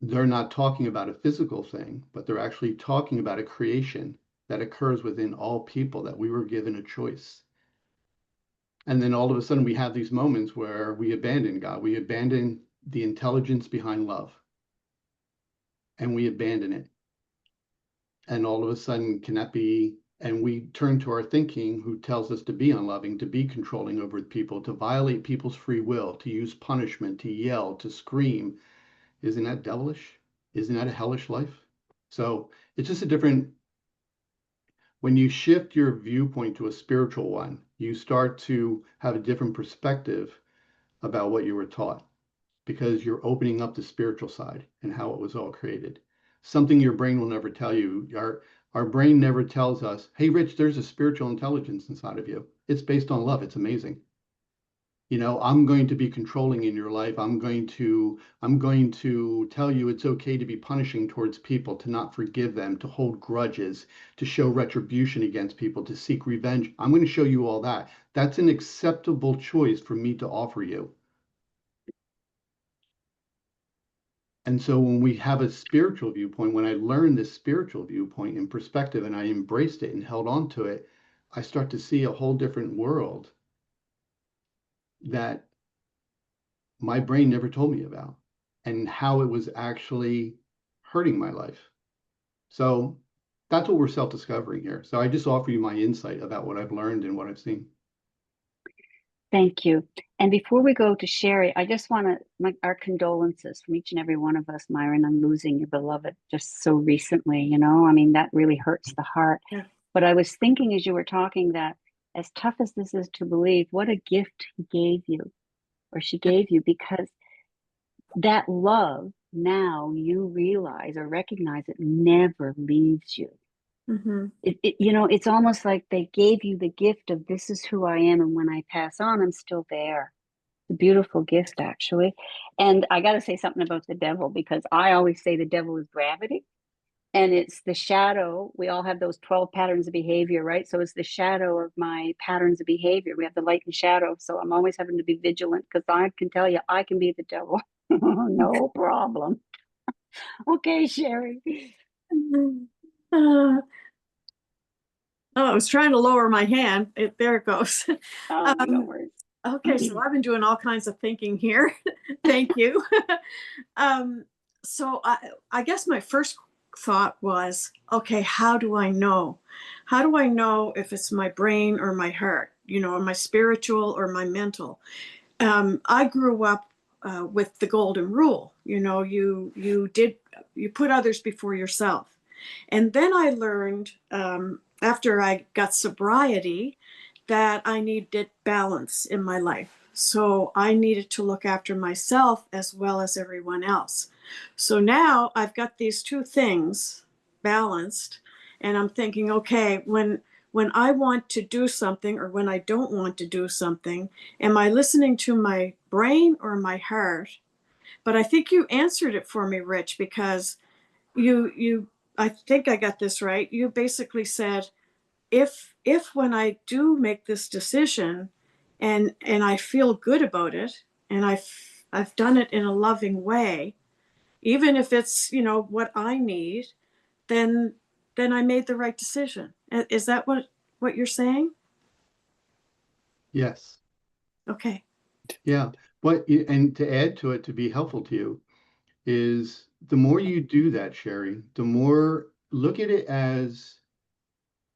they're not talking about a physical thing, but they're actually talking about a creation that occurs within all people, that we were given a choice. And then all of a sudden we have these moments where we abandon God. We abandon the intelligence behind love, and we abandon it. And all of a sudden, can that be? And we turn to our thinking, who tells us to be unloving, to be controlling over people, to violate people's free will, to use punishment, to yell, to scream. Isn't that devilish? Isn't that a hellish life? So it's just a different, when you shift your viewpoint to a spiritual one, you start to have a different perspective about what you were taught, because you're opening up the spiritual side and how it was all created. Something your brain will never tell you. Our brain never tells us, hey, Rich, there's a spiritual intelligence inside of you. It's based on love. It's amazing. You know, I'm going to be controlling in your life. I'm going to tell you it's okay to be punishing towards people, to not forgive them, to hold grudges, to show retribution against people, to seek revenge. I'm going to show you all that. That's an acceptable choice for me to offer you. And so when we have a spiritual viewpoint, when I learned this spiritual viewpoint and perspective and I embraced it and held on to it, I start to see a whole different world that my brain never told me about, and how it was actually hurting my life. So that's what we're self-discovering here. So I just offer you my insight about what I've learned and what I've seen. Thank you. And before we go to Sherry, I just want to, our condolences from each and every one of us, Myron, on losing your beloved just so recently. You know, I mean, that really hurts the heart. Yeah. But I was thinking as you were talking that as tough as this is to believe, what a gift he gave you, or she gave you, because that love, now you realize or recognize, it never leaves you. Mm-hmm. You know, it's almost like they gave you the gift of, this is who I am, and when I pass on, I'm still there. A beautiful gift, actually. And I got to say something about the devil, because I always say the devil is gravity, and it's the shadow. We all have those 12 patterns of behavior, right? So it's the shadow of my patterns of behavior. We have the light and shadow. So I'm always having to be vigilant, because I can tell you, I can be the devil. No problem. Okay, Sherry. Uh, oh, I was trying to lower my hand. There it goes. Oh, no worries. Okay, so I've been doing all kinds of thinking here. Thank you. So I guess my first thought was, okay, how do I know? How do I know if it's my brain or my heart, you know, or my spiritual or my mental? I grew up with the golden rule. You know, you put others before yourself. And then I learned after I got sobriety that I needed balance in my life. So I needed to look after myself as well as everyone else. So now I've got these two things balanced, and I'm thinking, okay, when I want to do something or when I don't want to do something, am I listening to my brain or my heart? But I think you answered it for me, Rich, because you I think I got this right. You basically said, if when I do make this decision and I feel good about it, and I've done it in a loving way, even if it's, you know, what I need, then I made the right decision. Is that what you're saying? Yes. Okay. Yeah. And to add to it, to be helpful to you, is the more you do that, Sherry, the more look at it as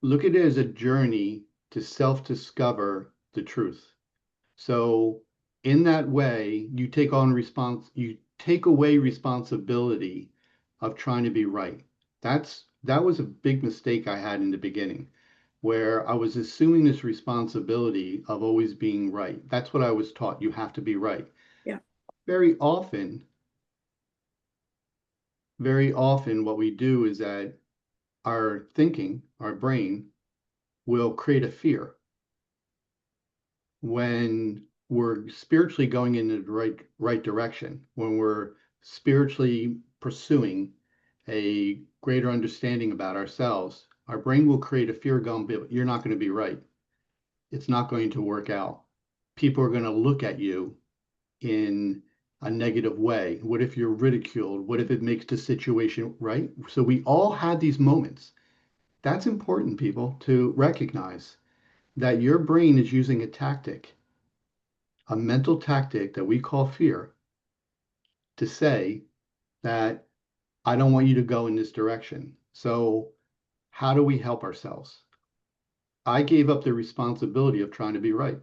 a journey to self-discover the truth. So in that way, you take away responsibility of trying to be right. That was a big mistake I had in the beginning, where I was assuming this responsibility of always being right. That's what I was taught. You have to be right. Yeah. Very often, what we do is that our thinking, our brain, will create a fear when we're spiritually going in the right direction, when we're spiritually pursuing a greater understanding about ourselves. Our brain will create a fear going, you're not going to be right. It's not going to work out. People are going to look at you in a negative way. What if you're ridiculed? What if it makes the situation right? So we all had these moments. That's important, people, to recognize. that your brain is using a tactic, a mental tactic that we call fear, to say that I don't want you to go in this direction. So how do we help ourselves? I gave up the responsibility of trying to be right.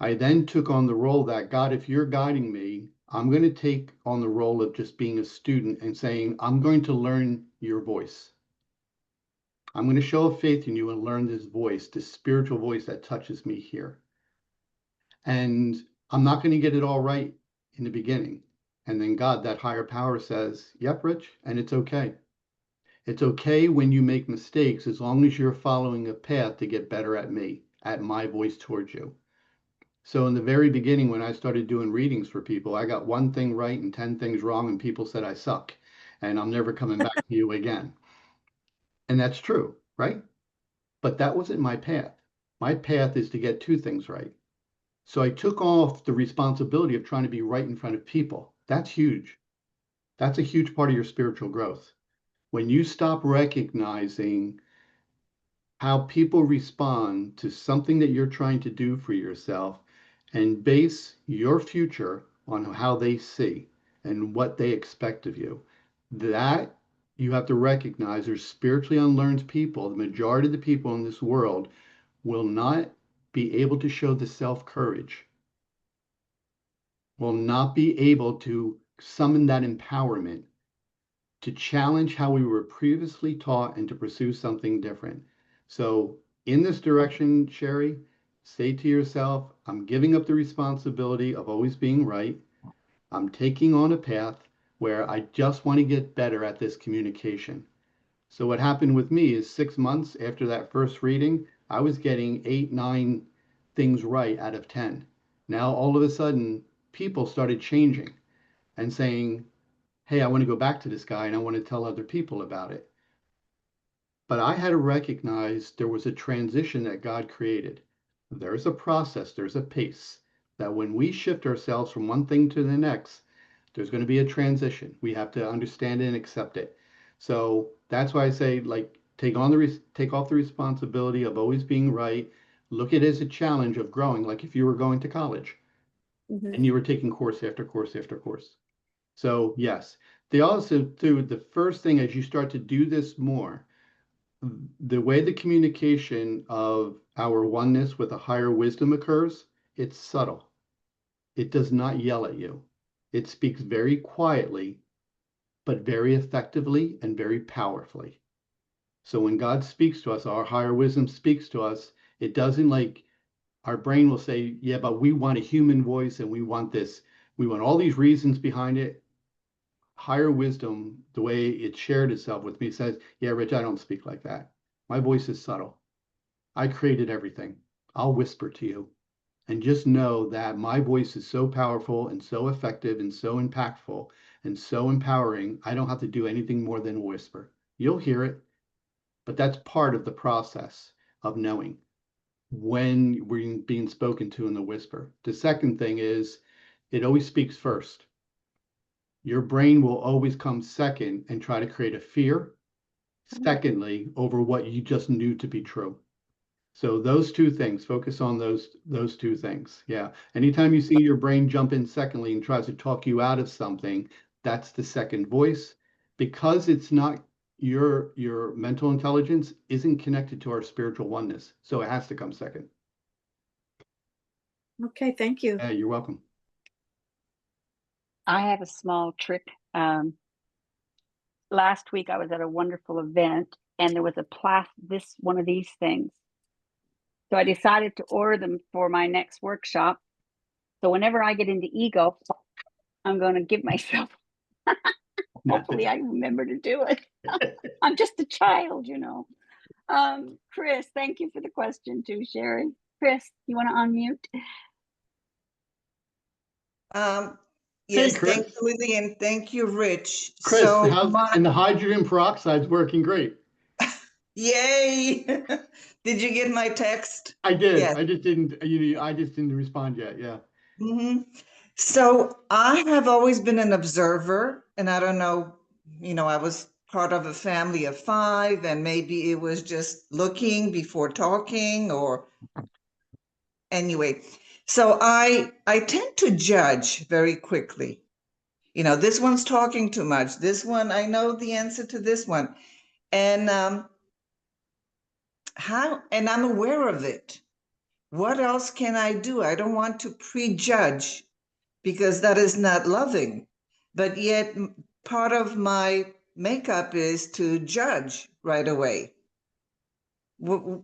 I then took on the role that, God, if you're guiding me, I'm going to take on the role of just being a student and saying, I'm going to learn your voice. I'm going to show a faith in you and learn this voice, this spiritual voice that touches me here. And I'm not going to get it all right in the beginning. And then God, that higher power says, yep, Rich, and it's okay. It's okay when you make mistakes as long as you're following a path to get better at me, at my voice towards you. So in the very beginning, when I started doing readings for people, I got one thing right and 10 things wrong, and people said I suck, and I'm never coming back to you again. And that's true, right? But that wasn't my path. My path is to get two things right. So I took off the responsibility of trying to be right in front of people. That's huge. That's a huge part of your spiritual growth. When you stop recognizing how people respond to something that you're trying to do for yourself and base your future on how they see and what they expect of you, that you have to recognize there's spiritually unlearned people. The majority of the people in this world will not be able to show the self-courage, will not be able to summon that empowerment to challenge how we were previously taught and to pursue something different. So in this direction, Sherry, say to yourself, I'm giving up the responsibility of always being right. I'm taking on a path where I just want to get better at this communication. So what happened with me is 6 months after that first reading, I was getting 8, 9 things right out of 10. Now all of a sudden, people started changing and saying, hey, I want to go back to this guy and I want to tell other people about it. But I had to recognize there was a transition that God created. There's a process, there's a pace that when we shift ourselves from one thing to the next, there's going to be a transition. We have to understand it and accept it. So that's why I say, like, take off the responsibility of always being right. Look at it as a challenge of growing, like if you were going to college and you were taking course after course after course. So yes, they also do the first thing as you start to do this more, the way the communication of our oneness with a higher wisdom occurs, it's subtle. It does not yell at you. It speaks very quietly, but very effectively and very powerfully. So when God speaks to us, our higher wisdom speaks to us, it doesn't like our brain will say, yeah, but we want a human voice and we want this. We want all these reasons behind it. Higher wisdom, the way it shared itself with me, says, yeah, Rich, I don't speak like that. My voice is subtle. I created everything. I'll whisper to you. And just know that my voice is so powerful and so effective and so impactful and so empowering. I don't have to do anything more than whisper. You'll hear it, but that's part of the process of knowing when we're being spoken to in the whisper. The second thing is it always speaks first. Your brain will always come second and try to create a fear, secondly, over what you just knew to be true. So those two things, focus on those two things. Yeah. Anytime you see your brain jump in secondly and tries to talk you out of something, that's the second voice. Because it's not your mental intelligence isn't connected to our spiritual oneness. So it has to come second. Okay, thank you. Yeah, you're welcome. I have a small trick. Last week I was at a wonderful event and there was one of these things. So I decided to order them for my next workshop. So whenever I get into ego, I'm going to give myself. Hopefully I remember to do it. I'm just a child, you know. Chris, thank you for the question too, Sherry. Chris, you want to unmute? Yes, Hey, Chris. thank you, Lillian. Thank you, Rich. Chris, So and the hydrogen peroxide's working great. yay! Did you get my text? I did. Yes. I just didn't respond yet. Yeah. So I have always been an observer, and I don't know, I was part of a family of 5 and maybe it was just looking before talking, or anyway. So I tend to judge very quickly. You know, this one's talking too much. This one, I know the answer to this one. And and I'm aware of it. What else can I do? I don't want to prejudge because that is not loving. But yet, part of my makeup is to judge right away. What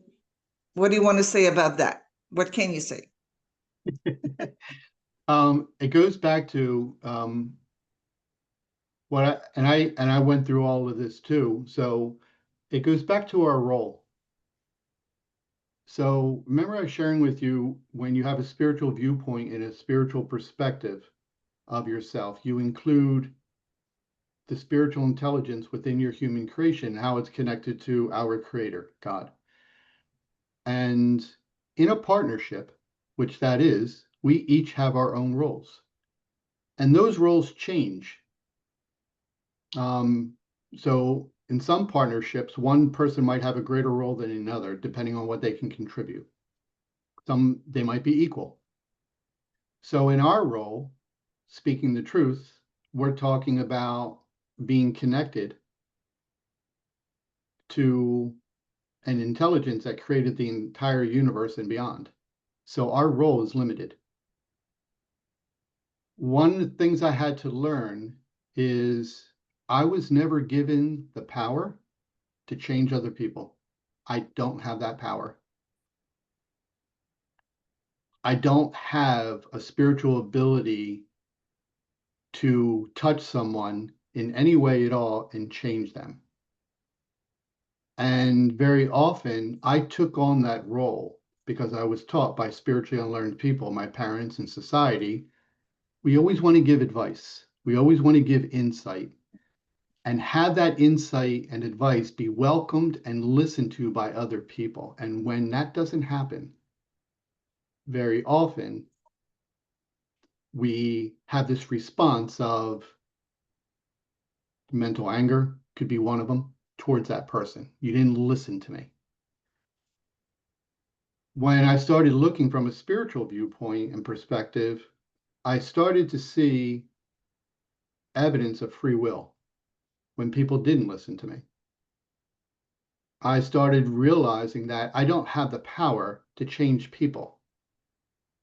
do you want to say about that? What can you say? It goes back to and I went through all of this too. So it goes back to our role. So remember I was sharing with you, when you have a spiritual viewpoint and a spiritual perspective of yourself, you include the spiritual intelligence within your human creation, how it's connected to our creator, God. And in a partnership, which that is, we each have our own roles. And those roles change. So in some partnerships, one person might have a greater role than another, depending on what they can contribute. Some, they might be equal. So in our role, speaking the truth, we're talking about being connected to an intelligence that created the entire universe and beyond. So our role is limited. One of the things I had to learn is I was never given the power to change other people. I don't have that power. I don't have a spiritual ability to touch someone in any way at all and change them. And very often I took on that role because I was taught by spiritually unlearned people, my parents and society. We always want to give advice. We always want to give insight and have that insight and advice be welcomed and listened to by other people. And when that doesn't happen, very often we have this response of mental anger, could be one of them, towards that person. You didn't listen to me. When I started looking from a spiritual viewpoint and perspective, I started to see evidence of free will when people didn't listen to me. I started realizing that I don't have the power to change people.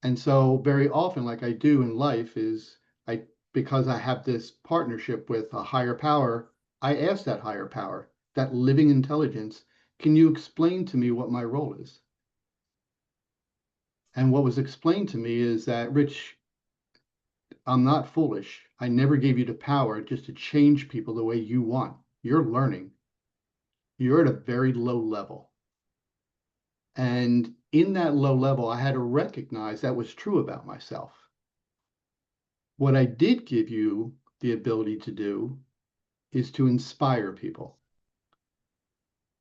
And so very often, like I do in life, is because I have this partnership with a higher power, I ask that higher power, that living intelligence, can you explain to me what my role is? And what was explained to me is that, Rich, I'm not foolish. I never gave you the power just to change people the way you want. You're learning. You're at a very low level. And in that low level, I had to recognize that was true about myself. What I did give you the ability to do is to inspire people,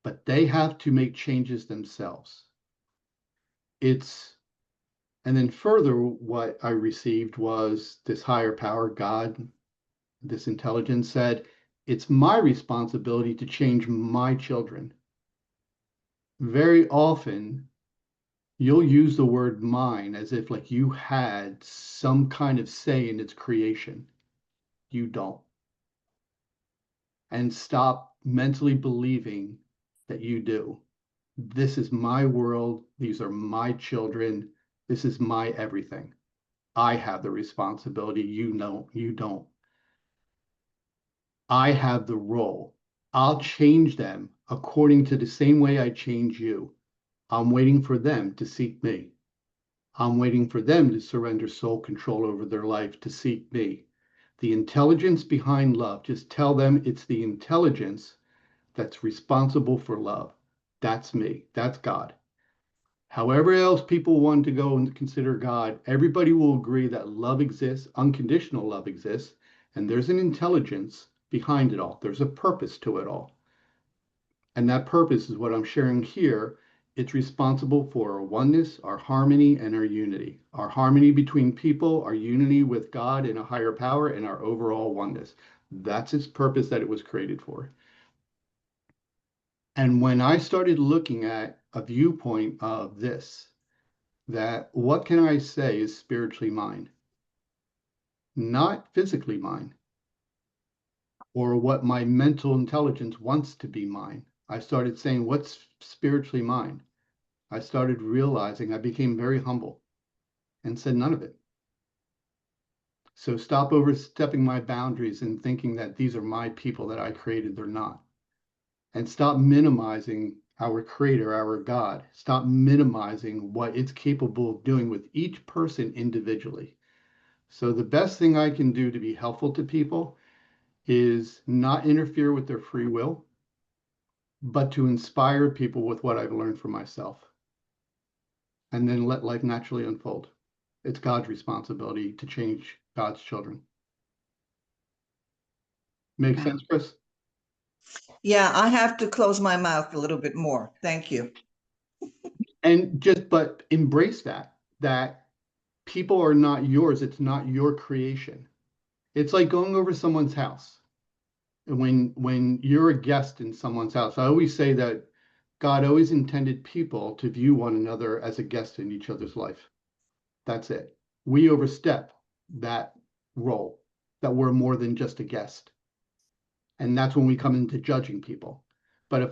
but they have to make changes themselves. And then further, what I received was this higher power, God, this intelligence said, it's my responsibility to change my children. Very often, you'll use the word mine as if like you had some kind of say in its creation. You don't. And stop mentally believing that you do. This is my world. These are my children. This is my everything. I have the responsibility. You know, you don't. I have the role. I'll change them according to the same way I change you. I'm waiting for them to seek me. I'm waiting for them to surrender soul control over their life to seek me. The intelligence behind love, just tell them it's the intelligence that's responsible for love. That's me. That's God. However else people want to go and consider God, everybody will agree that love exists, unconditional love exists, and there's an intelligence behind it all. There's a purpose to it all. And that purpose is what I'm sharing here. It's responsible for our oneness, our harmony, and our unity. Our harmony between people, our unity with God and a higher power, and our overall oneness. That's its purpose that it was created for. And when I started looking at a viewpoint of this, that what can I say is spiritually mine, not physically mine, or what my mental intelligence wants to be mine. I started saying, what's spiritually mine? I started realizing, I became very humble and said none of it. So stop overstepping my boundaries and thinking that these are my people that I created. They're not. And stop minimizing our creator, our God. Stop minimizing what it's capable of doing with each person individually. So the best thing I can do to be helpful to people is not interfere with their free will, but to inspire people with what I've learned for myself. And then let life naturally unfold. It's God's responsibility to change God's children. Make Wow. sense, Chris? Yeah, I have to close my mouth a little bit more. Thank you. And but embrace that people are not yours. It's not your creation. It's like going over someone's house. And when you're a guest in someone's house, I always say that God always intended people to view one another as a guest in each other's life. That's it. We overstep that role, that we're more than just a guest. And that's when we come into judging people. But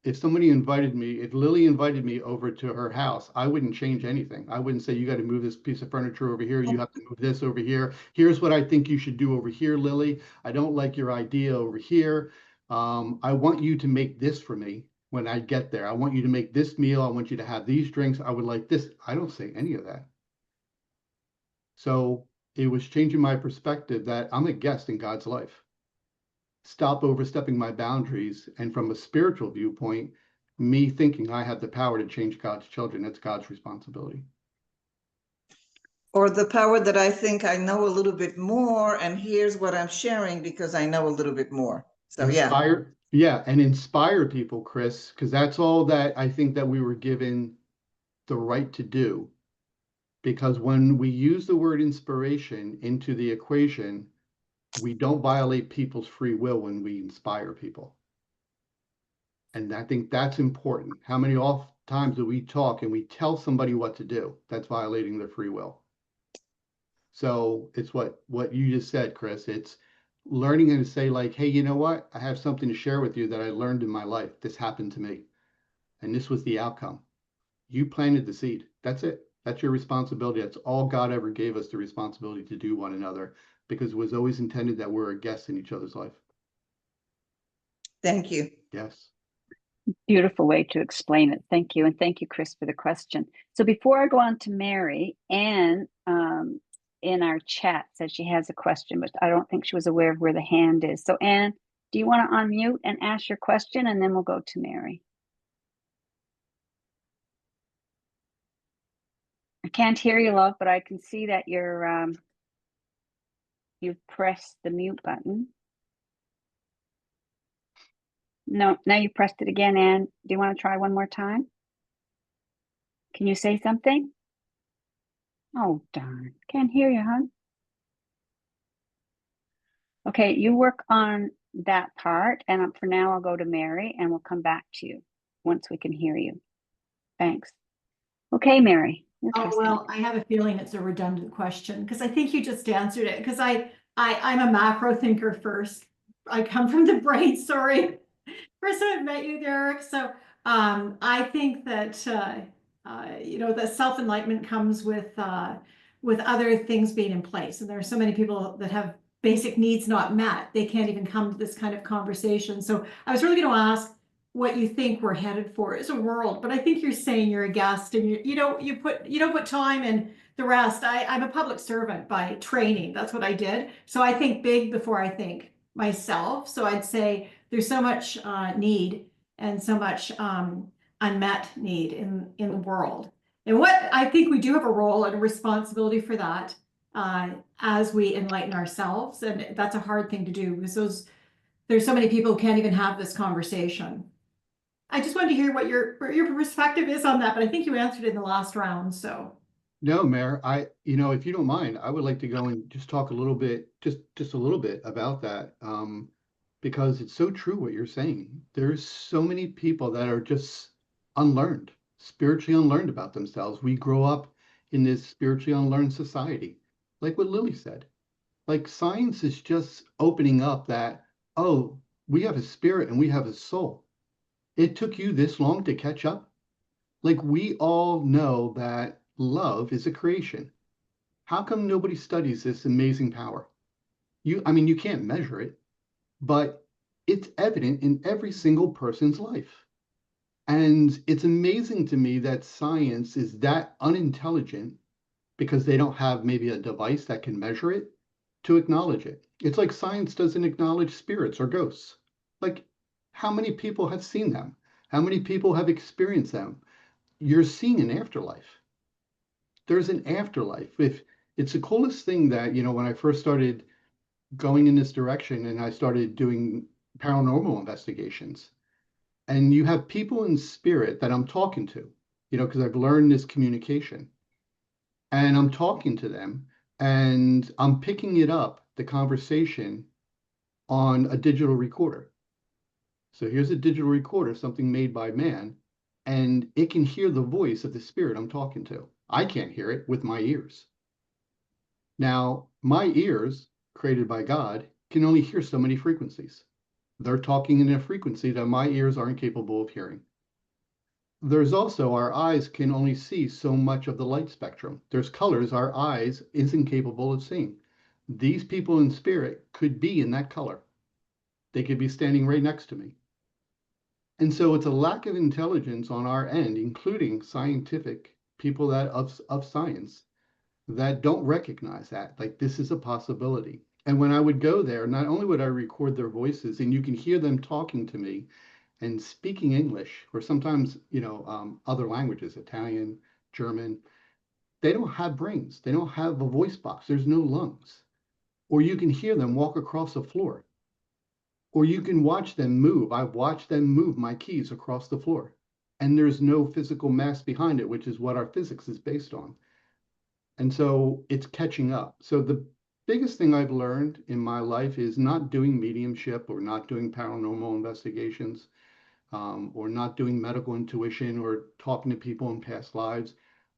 if somebody invited me, if Lily invited me over to her house, I wouldn't change anything. I wouldn't say, you got to move this piece of furniture over here. You have to move this over here. Here's what I think you should do over here, Lily. I don't like your idea over here. I want you to make this for me when I get there. I want you to make this meal. I want you to have these drinks. I would like this. I don't say any of that. So it was changing my perspective that I'm a guest in God's life. Stop overstepping my boundaries. And from a spiritual viewpoint, me thinking I have the power to change God's children, it's God's responsibility. Or the power that I think I know a little bit more, and here's what I'm sharing because I know a little bit more. So and inspire people, Chris, because that's all that I think that we were given the right to do. Because when we use the word inspiration into the equation, we don't violate people's free will when we inspire people. And I think that's important. How many oft times do we talk and we tell somebody what to do? That's violating their free will. So it's what you just said, Chris. It's learning and to say like, hey, you know what? I have something to share with you that I learned in my life. This happened to me. And this was the outcome. You planted the seed. That's it. That's your responsibility. That's all God ever gave us, the responsibility to do one another, because it was always intended that we're a guest in each other's life. Thank you. Yes. Beautiful way to explain it. Thank you. And thank you, Chris, for the question. So before I go on to Mary, Anne in our chat said she has a question, but I don't think she was aware of where the hand is. So Anne, do you want to unmute and ask your question, and then we'll go to Mary? I can't hear you, love, but I can see that you've pressed the mute button. No, now you pressed it again, Anne. Do you want to try one more time? Can you say something? Oh, darn. Can't hear you, hon. Okay, you work on that part, and for now I'll go to Mary, and we'll come back to you once we can hear you. Thanks. Okay, Mary. Oh, well, I have a feeling it's a redundant question because I think you just answered it because I'm a macro thinker first. I come from the brain, sorry. First time I've met you, Derek. So I think that the self-enlightenment comes with other things being in place. And there are so many people that have basic needs not met. They can't even come to this kind of conversation. So I was really going to ask what you think we're headed for as a world, but I think you're saying you're a guest and you don't put time in the rest. I'm a public servant by training. That's what I did. So I think big before I think myself. So I'd say there's so much need and so much unmet need in the world. And what I think we do have a role and a responsibility for that as we enlighten ourselves. And that's a hard thing to do because there's so many people who can't even have this conversation. I just wanted to hear what your perspective is on that, but I think you answered it in the last round. So no, Mayor, if you don't mind, I would like to go and just talk a little bit, just a little bit about that. because it's so true what you're saying. There's so many people that are just unlearned, spiritually unlearned about themselves. We grow up in this spiritually unlearned society, like what Lily said. Like science is just opening up that, oh, we have a spirit and we have a soul. It took you this long to catch up. Like we all know that love is a creation. How come nobody studies this amazing power? I mean, you can't measure it, but it's evident in every single person's life. And it's amazing to me that science is that unintelligent because they don't have maybe a device that can measure it to acknowledge it. It's like science doesn't acknowledge spirits or ghosts. Like, how many people have seen them? How many people have experienced them? You're seeing an afterlife. There's an afterlife. If it's the coolest thing that, when I first started going in this direction and I started doing paranormal investigations, and you have people in spirit that I'm talking to, because I've learned this communication and I'm talking to them and I'm picking it up, the conversation on a digital recorder. So here's a digital recorder, something made by man, and it can hear the voice of the spirit I'm talking to. I can't hear it with my ears. Now, my ears, created by God, can only hear so many frequencies. They're talking in a frequency that my ears aren't capable of hearing. There's also our eyes can only see so much of the light spectrum. There's colors our eyes isn't capable of seeing. These people in spirit could be in that color. They could be standing right next to me. And so it's a lack of intelligence on our end, including scientific people that of science that don't recognize that. Like this is a possibility. And when I would go there, not only would I record their voices and you can hear them talking to me and speaking English, or sometimes, other languages, Italian, German, they don't have brains. They don't have a voice box. There's no lungs. Or you can hear them walk across the floor. Or you can watch them move. I've watched them move my keys across the floor. And there's no physical mass behind it, which is what our physics is based on. And so it's catching up. So the biggest thing I've learned in my life is not doing mediumship or not doing paranormal investigations, or not doing medical intuition or talking to people in past lives.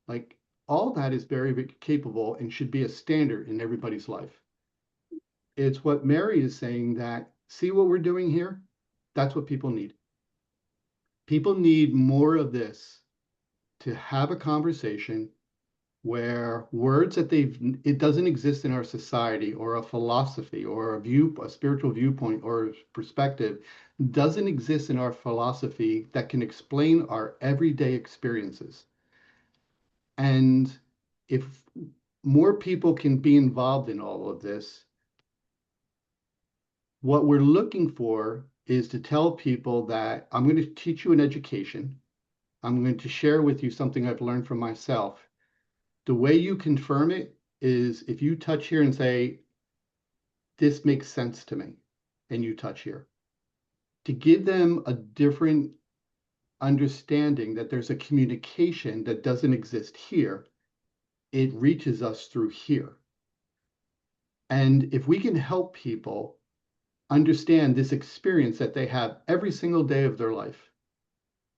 Like all that is very, very capable and should be a standard in everybody's life. It's what Mary is saying that, see what we're doing here? That's what people need. People need more of this to have a conversation where words that it doesn't exist in our society or a philosophy or a spiritual viewpoint or perspective doesn't exist in our philosophy that can explain our everyday experiences. And if more people can be involved in all of this, what we're looking for is to tell people that I'm going to teach you an education. I'm going to share with you something I've learned from myself. The way you confirm it is if you touch here and say, this makes sense to me, and you touch here. To give them a different understanding that there's a communication that doesn't exist here, it reaches us through here. And if we can help people understand this experience that they have every single day of their life,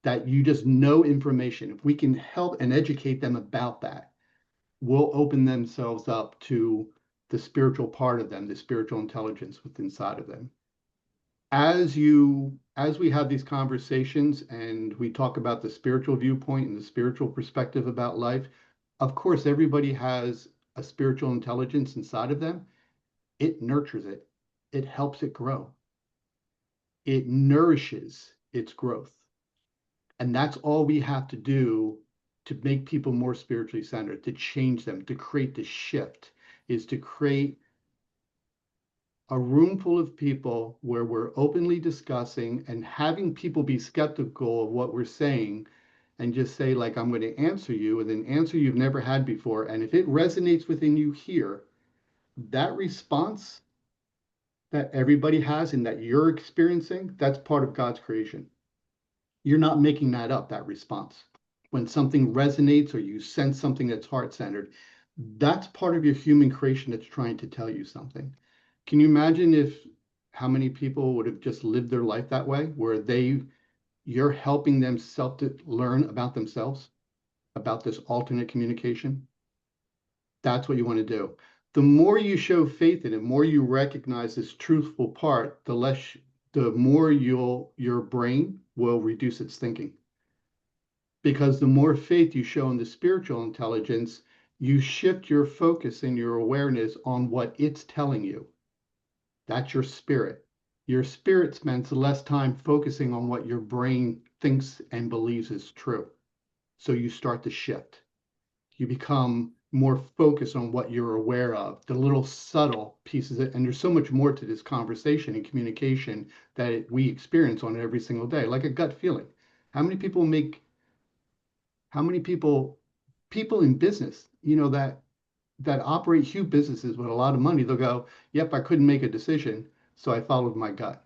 that you just know information, if we can help and educate them about that, will open themselves up to the spiritual part of them, the spiritual intelligence within inside of them. As we have these conversations and we talk about the spiritual viewpoint and the spiritual perspective about life, of course, everybody has a spiritual intelligence inside of them. It nurtures it. It helps it grow. It nourishes its growth. And that's all we have to do to make people more spiritually centered, to change them, to create the shift, is to create a room full of people where we're openly discussing and having people be skeptical of what we're saying and just say, like, I'm going to answer you with an answer you've never had before. And if it resonates within you here, that response that everybody has and that you're experiencing, that's part of God's creation. You're not making that up, that response. When something resonates or you sense something that's heart-centered, that's part of your human creation that's trying to tell you something. Can you imagine if how many people would have just lived their life that way, where you're helping them to learn about themselves, about this alternate communication? That's what you want to do. The more you show faith in it, the more you recognize this truthful part, the more your brain will reduce its thinking. Because the more faith you show in the spiritual intelligence, you shift your focus and your awareness on what it's telling you. That's your spirit. Your spirit spends less time focusing on what your brain thinks and believes is true. So you start to shift. You become more focused on what you're aware of, the little subtle pieces. And there's so much more to this conversation and communication that we experience on every single day, like a gut feeling. How many people in business, that operate huge businesses with a lot of money, they'll go, yep, I couldn't make a decision, so I followed my gut.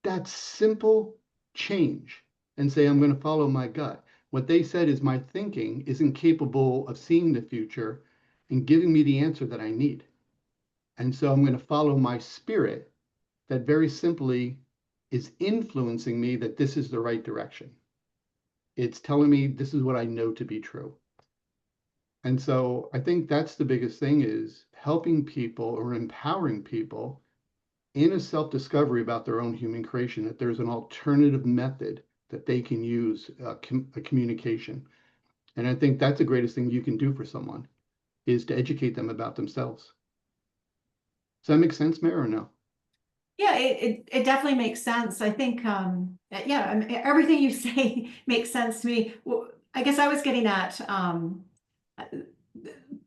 That simple change and say, I'm going to follow my gut. What they said is my thinking isn't capable of seeing the future and giving me the answer that I need. And so I'm going to follow my spirit that very simply is influencing me that this is the right direction. It's telling me this is what I know to be true. And so I think that's the biggest thing, is helping people or empowering people in a self-discovery about their own human creation, that there's an alternative method that they can use, a communication. And I think that's the greatest thing you can do for someone, is to educate them about themselves. Does that make sense, Mary, or no? Yeah, it definitely makes sense. I think, yeah, I mean, everything you say makes sense to me. Well, I guess I was getting at,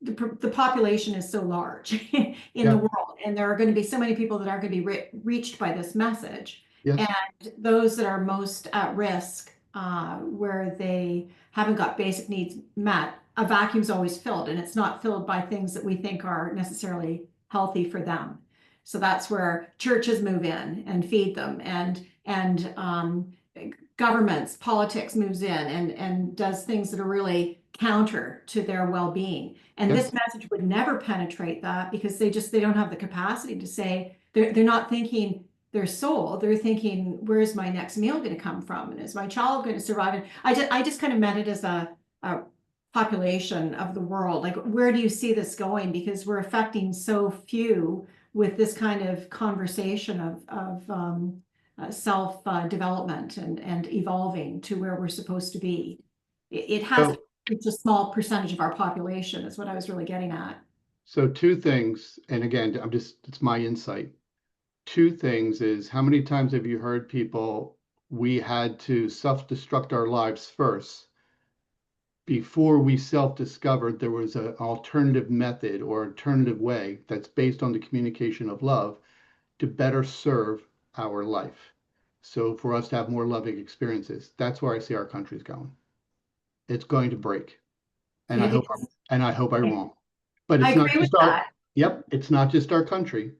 the population is so large in the world, and there are going to be so many people that aren't going to be reached by this message. Yes. And those that are most at risk, where they haven't got basic needs met, a vacuum's always filled, and it's not filled by things that we think are necessarily healthy for them. So that's where churches move in and feed them, and governments, politics moves in and does things that are really counter to their well-being. And Yes. this message would never penetrate that, because they don't have the capacity to say, they're not thinking their soul, they're thinking, where's my next meal going to come from? And is my child going to survive? And I just kind of meant it as a population of the world. Like, where do you see this going? Because we're affecting so few with this kind of conversation of self development and evolving to where we're supposed to be. It's a small percentage of our population, is what I was really getting at. So two things, and again, it's my insight. Two things is, how many times have you heard people, we had to self-destruct our lives first before we self-discovered there was an alternative method or alternative way that's based on the communication of love to better serve our life. So for us to have more loving experiences, that's where I see our country's going. It's going to break. And I hope I'm wrong. But it's not just it's not just our country.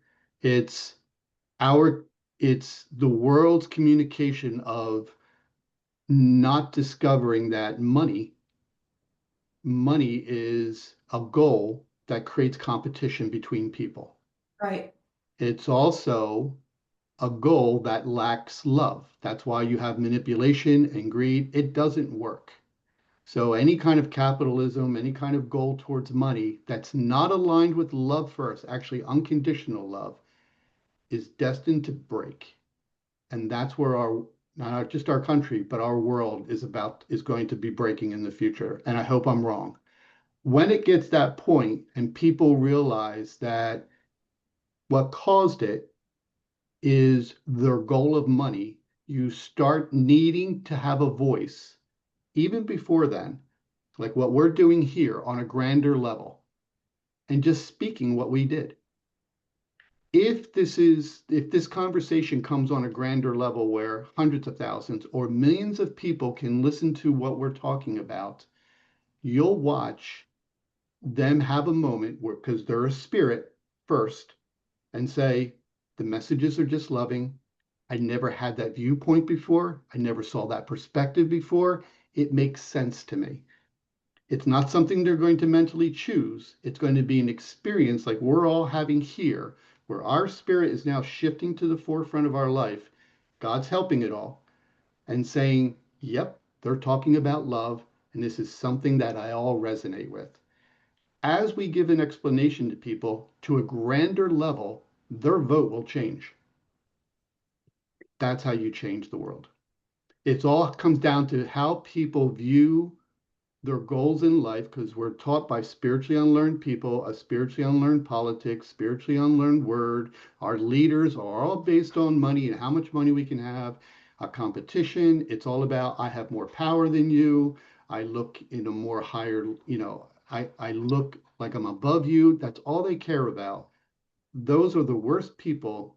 It's the world's communication of not discovering that money is a goal that creates competition between people. Right. It's also a goal that lacks love. That's why you have manipulation and greed. It doesn't work. So any kind of capitalism, any kind of goal towards money that's not aligned with love first, actually unconditional love, is destined to break. And that's where not just our country, but our world is going to be breaking in the future. And I hope I'm wrong. When it gets that point and people realize that what caused it is their goal of money, you start needing to have a voice, even before then, like what we're doing here on a grander level, and just speaking what we did. If this conversation comes on a grander level where hundreds of thousands or millions of people can listen to what we're talking about, you'll watch them have a moment where, because they're a spirit first, and say, the messages are just loving. I never had that viewpoint before. I never saw that perspective before. It makes sense to me. It's not something they're going to mentally choose. It's going to be an experience like we're all having here, where our spirit is now shifting to the forefront of our life. God's helping it all and saying, yep, they're talking about love, and this is something that I all resonate with. As we give an explanation to people to a grander level, their vote will change. That's how you change the world. It all comes down to how people view their goals in life, because we're taught by spiritually unlearned people, a spiritually unlearned politics, spiritually unlearned word. Our leaders are all based on money and how much money we can have. A competition, it's all about, I have more power than you. I look in a more higher, I look like I'm above you. That's all they care about. Those are the worst people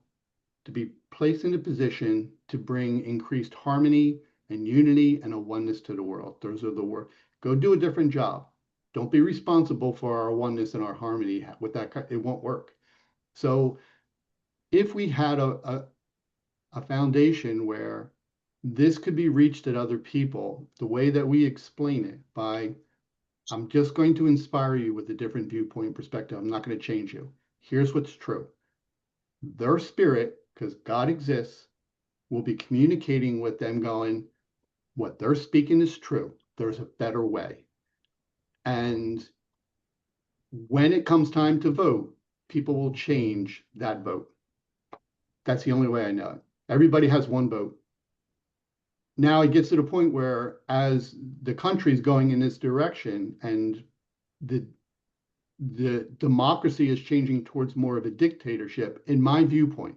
to be placed in a position to bring increased harmony and unity and a oneness to the world. Those are the worst. Go do a different job. Don't be responsible for our oneness and our harmony. With that, it won't work. So if we had a foundation where this could be reached at other people, the way that we explain it by, I'm just going to inspire you with a different viewpoint and perspective. I'm not going to change you. Here's what's true. Their spirit, because God exists, will be communicating with them going, what they're speaking is true. There's a better way. And when it comes time to vote, people will change that vote. That's the only way I know it. Everybody has one vote. Now it gets to the point where as the country is going in this direction and the democracy is changing towards more of a dictatorship, in my viewpoint,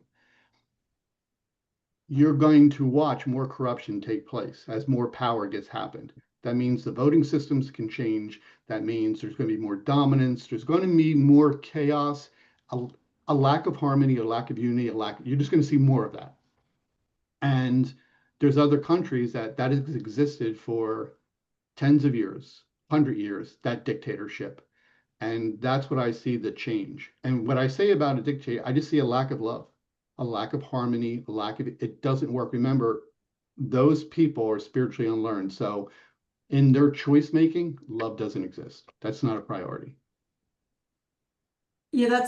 you're going to watch more corruption take place as more power gets happened. That means the voting systems can change. That means there's going to be more dominance. There's going to be more chaos, a lack of harmony, a lack of unity, you're just going to see more of that. And there's other countries that has existed for tens of years, 100 years, that dictatorship. And that's what I see the change. And what I say about a dictator, I just see a lack of love, a lack of harmony, a lack of, it doesn't work. Remember, those people are spiritually unlearned. So in their choice making, love doesn't exist. That's not a priority. Yeah,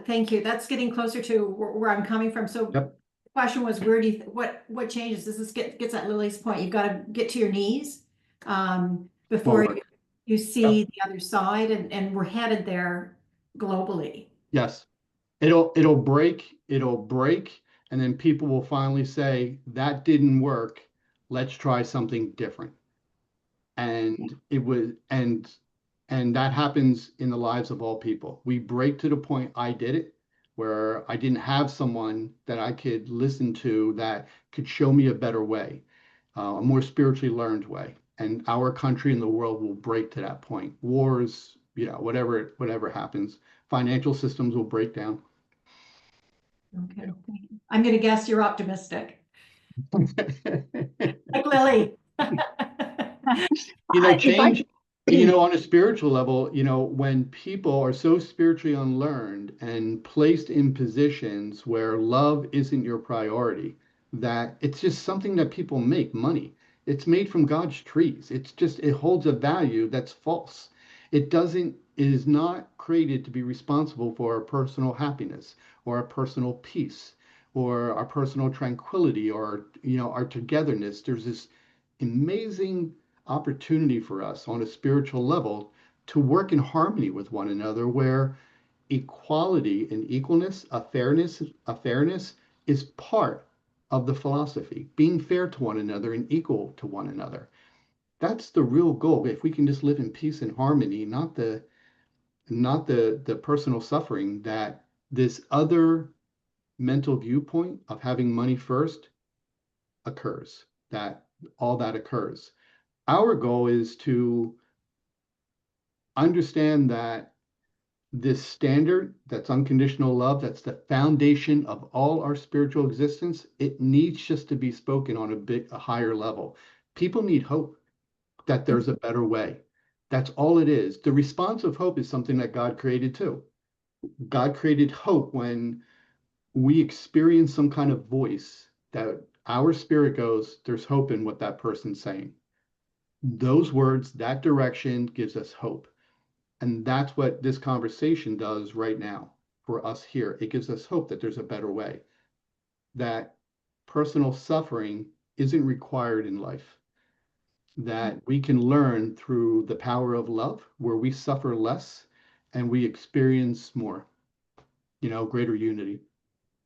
thank you. That's getting closer to where I'm coming from. So Yep. the question was, where do you, what changes? This gets at Lily's point. You've got to get to your knees before Forward. you see the other side, and we're headed there globally. Yes. It'll break, and then people will finally say, that didn't work. Let's try something different. And and that happens in the lives of all people. We break to the point, I did it, where I didn't have someone that I could listen to that could show me a better way, a more spiritually learned way. And our country and the world will break to that point. Wars, whatever happens, financial systems will break down. Okay. I'm going to guess you're optimistic. Like Lilly. Change, on a spiritual level, when people are so spiritually unlearned and placed in positions where love isn't your priority, that it's just something that people make money. It's made from God's trees. It holds a value that's false. It is not created to be responsible for our personal happiness or our personal peace or our personal tranquility or, our togetherness. There's this amazing opportunity for us on a spiritual level to work in harmony with one another, where equality and equalness, a fairness is part of the philosophy, being fair to one another and equal to one another. That's the real goal. If we can just live in peace and harmony, not the personal suffering that this other mental viewpoint of having money first occurs, that all that occurs. Our goal is to understand that this standard, that's unconditional love, that's the foundation of all our spiritual existence, it needs just to be spoken on a higher level. People need hope that there's a better way. That's all it is. The response of hope is something that God created too. God created hope when we experience some kind of voice that our spirit goes, there's hope in what that person's saying. Those words, that direction gives us hope. And that's what this conversation does right now. for us here. It gives us hope that there's a better way, that personal suffering isn't required in life, that we can learn through the power of love, where we suffer less and we experience more, greater unity.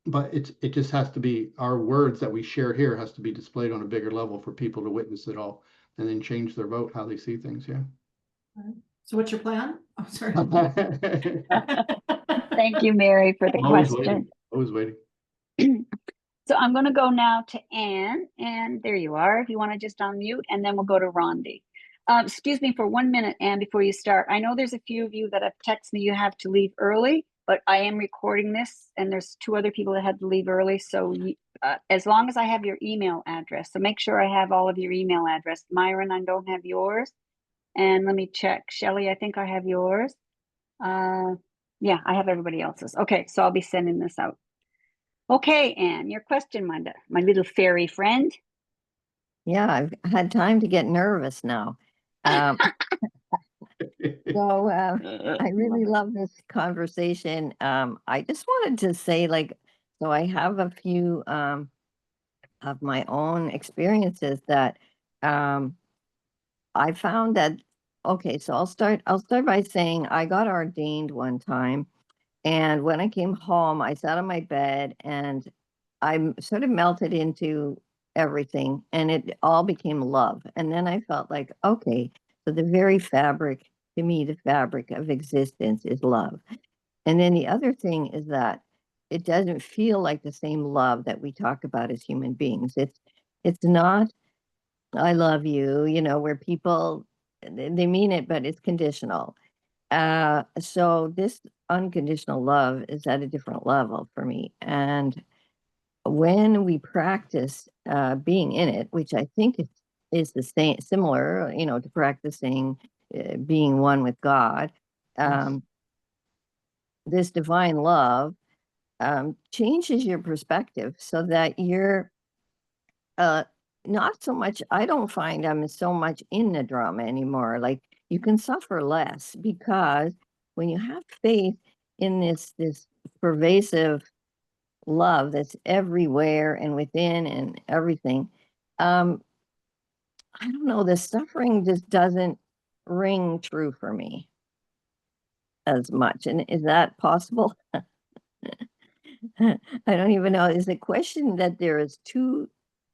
But it just has to be, our words that we share here has to be displayed on a bigger level for people to witness it all and then change their vote, how they see things. Yeah. So what's your plan? Oh, sorry. Thank you, Mary, for the Always question. waiting. Always waiting. So I'm going to go now to Anne, and there you are, if you want to just unmute, and then we'll go to Rondi. Excuse me for 1 minute, Anne, before you start. I know there's a few of you that have texted me you have to leave early, but I am recording this, and there's 2 other people that had to leave early. So as long as I have your email address, so make sure I have all of your email address. Myron, I don't have yours. And let me check. Shelley, I think I have yours. Yeah, I have everybody else's. Okay, so I'll be sending this out. Okay, Anne, your question, my little fairy friend. Yeah, I've had time to get nervous now. So I really love this conversation. I just wanted to say, so I have a few of my own experiences that I found that, okay, so I'll start by saying I got ordained one time, and when I came home, I sat on my bed and sort of melted into everything, and it all became love. And then I felt like, okay, so the very fabric, to me, the fabric of existence is love. And then the other thing is that it doesn't feel like the same love that we talk about as human beings. It's not, I love you, where people, they mean it, but it's conditional. So this unconditional love is at a different level for me. And when we practice being in it, which I think is the same, similar, to practicing being one with God, this divine love changes your perspective so that you're not so much, I don't find I'm so much in the drama anymore. Like, you can suffer less, because when you have faith in this pervasive love that's everywhere and within and everything, I don't know, the suffering just doesn't ring true for me as much. And is that possible? I don't even know. Is the question that there is 2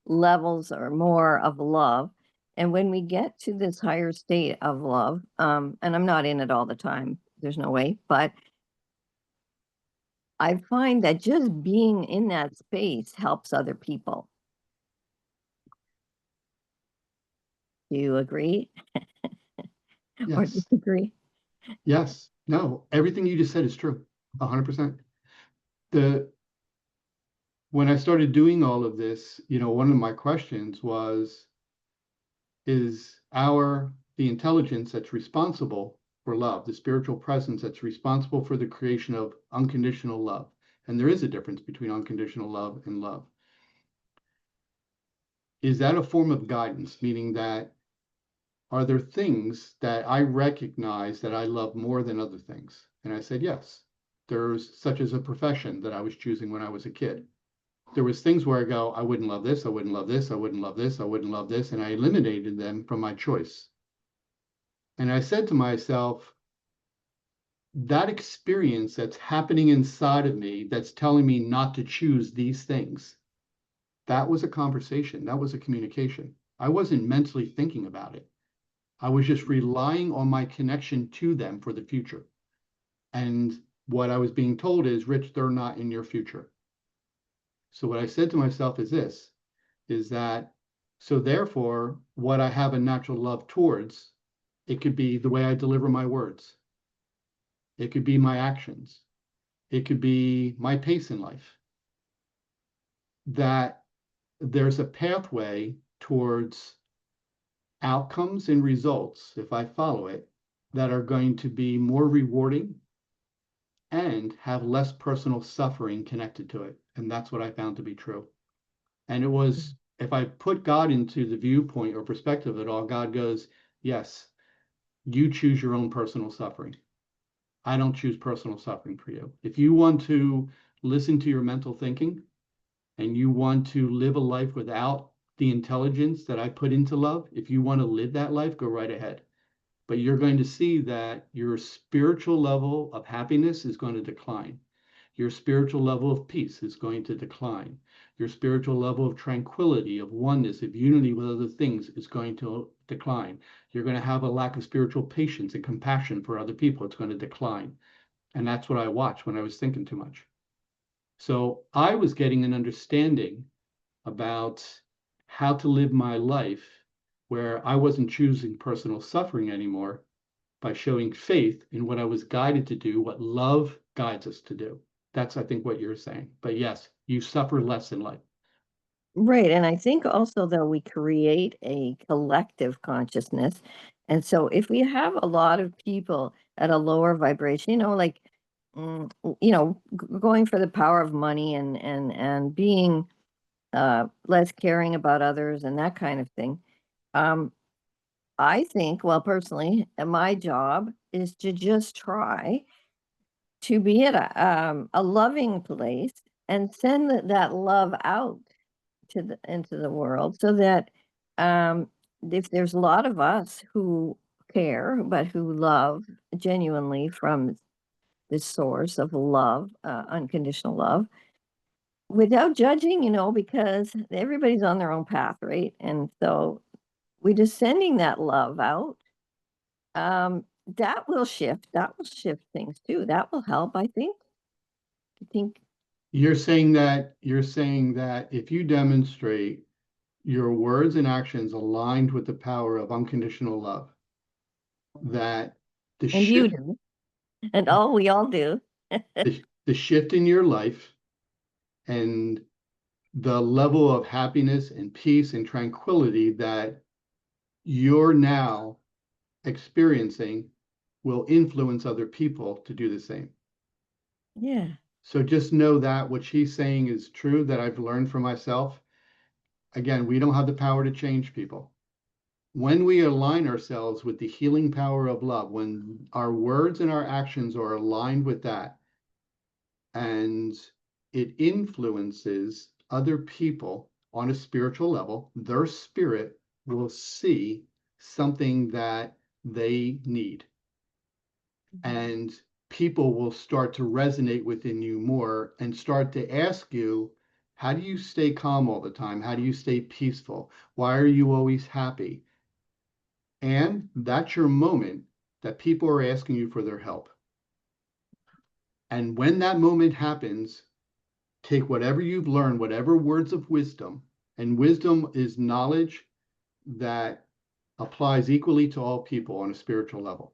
levels or more of love, and when we get to this higher state of love, and I'm not in it all the time, there's no way, but I find that just being in that space helps other people. Do you agree? Or Yes. disagree? Yes. No, everything you just said is true. 100%. When I started doing all of this, one of my questions was, is the intelligence that's responsible for love, the spiritual presence that's responsible for the creation of unconditional love. And there is a difference between unconditional love and love. Is that a form of guidance? Meaning that, are there things that I recognize that I love more than other things? And I said, yes. There's such as a profession that I was choosing when I was a kid. There was things where I go, I wouldn't love this, I wouldn't love this, I wouldn't love this, I wouldn't love this, and I eliminated them from my choice. And I said to myself, that experience that's happening inside of me, that's telling me not to choose these things, that was a conversation, that was a communication. I wasn't mentally thinking about it. I was just relying on my connection to them for the future. And what I was being told is, Rich, they're not in your future. So what I said to myself is that, so therefore, what I have a natural love towards, it could be the way I deliver my words. It could be my actions. It could be my pace in life. That there's a pathway towards outcomes and results, if I follow it, that are going to be more rewarding and have less personal suffering connected to it. And that's what I found to be true. And it was, if I put God into the viewpoint or perspective of it all, God goes, yes, you choose your own personal suffering. I don't choose personal suffering for you. If you want to listen to your mental thinking and you want to live a life without the intelligence that I put into love, if you want to live that life, go right ahead. But you're going to see that your spiritual level of happiness is going to decline. Your spiritual level of peace is going to decline. Your spiritual level of tranquility, of oneness, of unity with other things is going to decline. You're going to have a lack of spiritual patience and compassion for other people. It's going to decline. And that's what I watched when I was thinking too much. So I was getting an understanding about how to live my life where I wasn't choosing personal suffering anymore by showing faith in what I was guided to do, what love guides us to do. That's, I think, what you're saying. But yes, you suffer less in life. Right. And I think also that we create a collective consciousness. And so if we have a lot of people at a lower vibration, like, going for the power of money and being less caring about others and that kind of thing. I think, well, personally, my job is to just try to be at a loving place and send that love out into the world, so that if there's a lot of us who care but who love genuinely from the source of love, unconditional love, without judging, because everybody's on their own path, right? And so we're just sending that love out. That will shift things too. That will help, I think. I think. You're saying that if you demonstrate your words and actions aligned with the power of unconditional love, that the And you shift do, and we all do. the shift in your life and the level of happiness and peace and tranquility that you're now experiencing will influence other people to do the same. Yeah. So just know that what she's saying is true, that I've learned for myself. Again, we don't have the power to change people. When we align ourselves with the healing power of love, when our words and our actions are aligned with that, and it influences other people on a spiritual level, their spirit will see something that they need. And people will start to resonate within you more and start to ask you, how do you stay calm all the time? How do you stay peaceful? Why are you always happy? And that's your moment that people are asking you for their help. And when that moment happens, take whatever you've learned, whatever words of wisdom, and wisdom is knowledge that applies equally to all people on a spiritual level.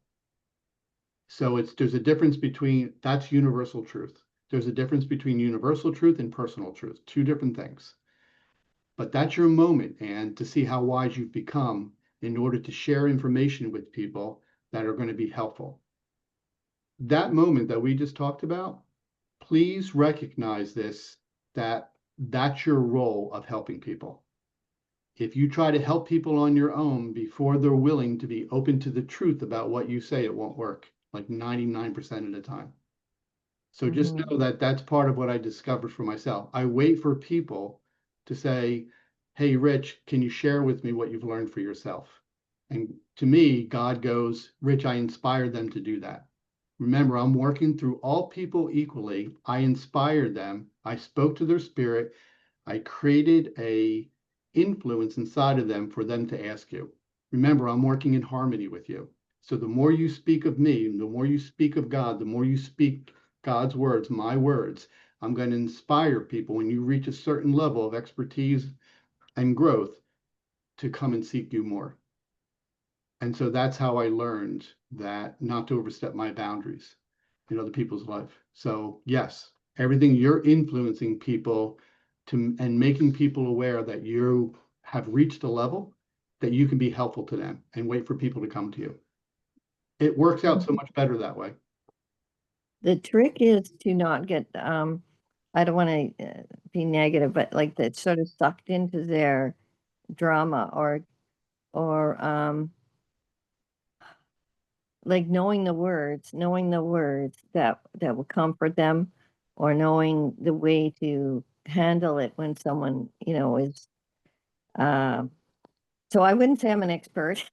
So there's a difference between, that's universal truth. There's a difference between universal truth and personal truth, two different things. But that's your moment, and to see how wise you've become in order to share information with people that are going to be helpful. That moment that we just talked about, please recognize this, that's your role of helping people. If you try to help people on your own before they're willing to be open to the truth about what you say, it won't work, like 99% of the time. So just know that that's part of what I discovered for myself. I wait for people to say, hey, Rich, can you share with me what you've learned for yourself? And to me, God goes, Rich, I inspired them to do that. Remember, I'm working through all people equally. I inspired them. I spoke to their spirit. I created a influence inside of them for them to ask you. Remember, I'm working in harmony with you. So the more you speak of me, the more you speak of God, the more you speak God's words, my words, I'm going to inspire people when you reach a certain level of expertise and growth to come and seek you more. And so that's how I learned that not to overstep my boundaries in other people's life. So yes, everything you're influencing people to and making people aware that you have reached a level that you can be helpful to them, and wait for people to come to you. It works out so much better that way. The trick is to not get, I don't want to be negative, but like that sort of sucked into their drama or like knowing the words that will comfort them, or knowing the way to handle it when someone, is, uh, so I wouldn't say I'm an expert.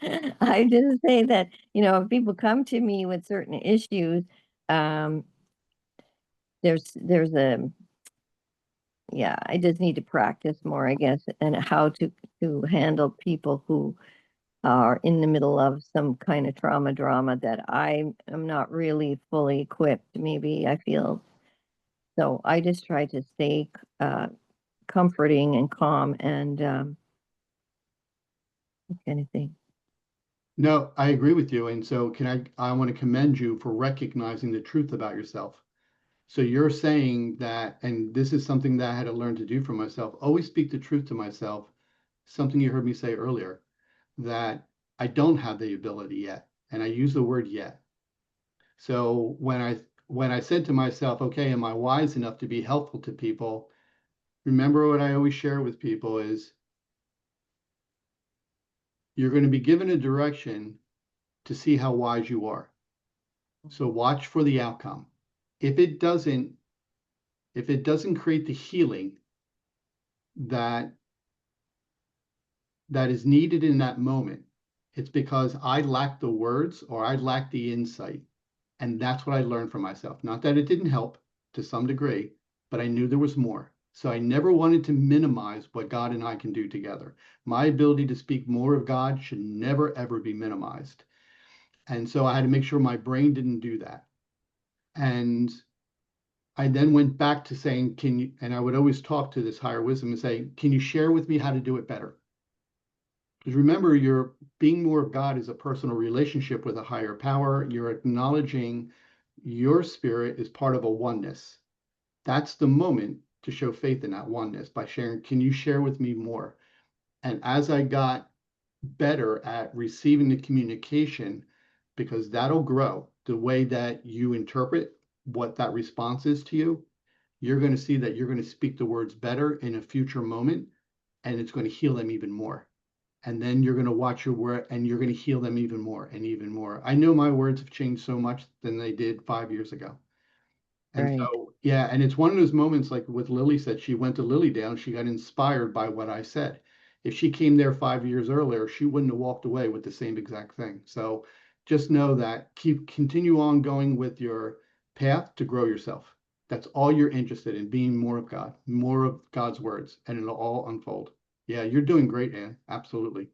I just say that, if people come to me with certain issues, um, there's a, yeah, I just need to practice more, I guess, and how to handle people who are in the middle of some kind of trauma drama that I am not really fully equipped. Maybe I feel so. I just try to stay comforting and calm and that kind of thing. No, I agree with you. And so I want to commend you for recognizing the truth about yourself. So you're saying that, and this is something that I had to learn to do for myself, always speak the truth to myself, something you heard me say earlier, that I don't have the ability yet. And I use the word yet. So when I said to myself, okay, am I wise enough to be helpful to people? Remember what I always share with people is you're going to be given a direction to see how wise you are. So watch for the outcome. If it doesn't create the healing that is needed in that moment, it's because I lack the words or I lack the insight. And that's what I learned from myself. Not that it didn't help to some degree, but I knew there was more. So I never wanted to minimize what God and I can do together. My ability to speak more of God should never, ever be minimized. And so I had to make sure my brain didn't do that. And I then went back to saying, can you, and I would always talk to this higher wisdom and say, can you share with me how to do it better? Because remember, you're being more of God is a personal relationship with a higher power. You're acknowledging your spirit is part of a oneness. That's the moment to show faith in that oneness by sharing, can you share with me more? And as I got better at receiving the communication, because that'll grow the way that you interpret what that response is to you, you're going to see that you're going to speak the words better in a future moment, and it's going to heal them even more. And then you're going to watch your word and you're going to heal them even more and even more. I know my words have changed so much than they did 5 years ago. And Right. so, yeah, and it's one of those moments like with Lilly said, she went to Lily Down, she got inspired by what I said. If she came there 5 years earlier, she wouldn't have walked away with the same exact thing. So just know that continue on going with your path to grow yourself. That's all you're interested in, being more of God, more of God's words, and it'll all unfold. Yeah, you're doing great, Anne. Absolutely.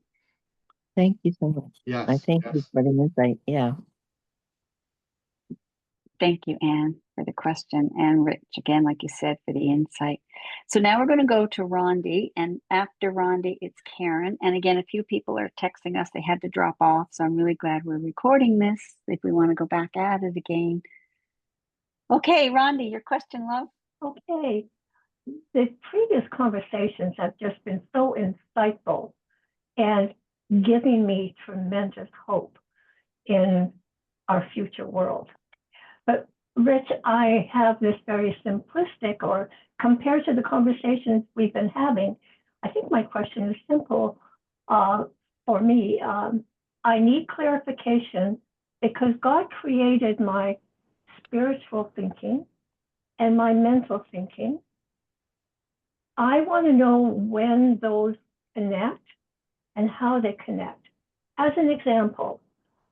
Thank you so much. I Yes, thank you yes. for the insight. Yeah. Thank you, Anne, for the question, and Rich, again, like you said, for the insight. So now we're going to go to Rondi, and after Rondi, it's Karen. And again, a few people are texting us. They had to drop off, so I'm really glad we're recording this if we want to go back at it again. Okay, Rondi, your question, love. Okay. The previous conversations have just been so insightful and giving me tremendous hope in our future world. But Rich, I have this very simplistic, or compared to the conversations we've been having, I think my question is simple for me. I need clarification because God created my spiritual thinking and my mental thinking. I want to know when those connect and how they connect. As an example,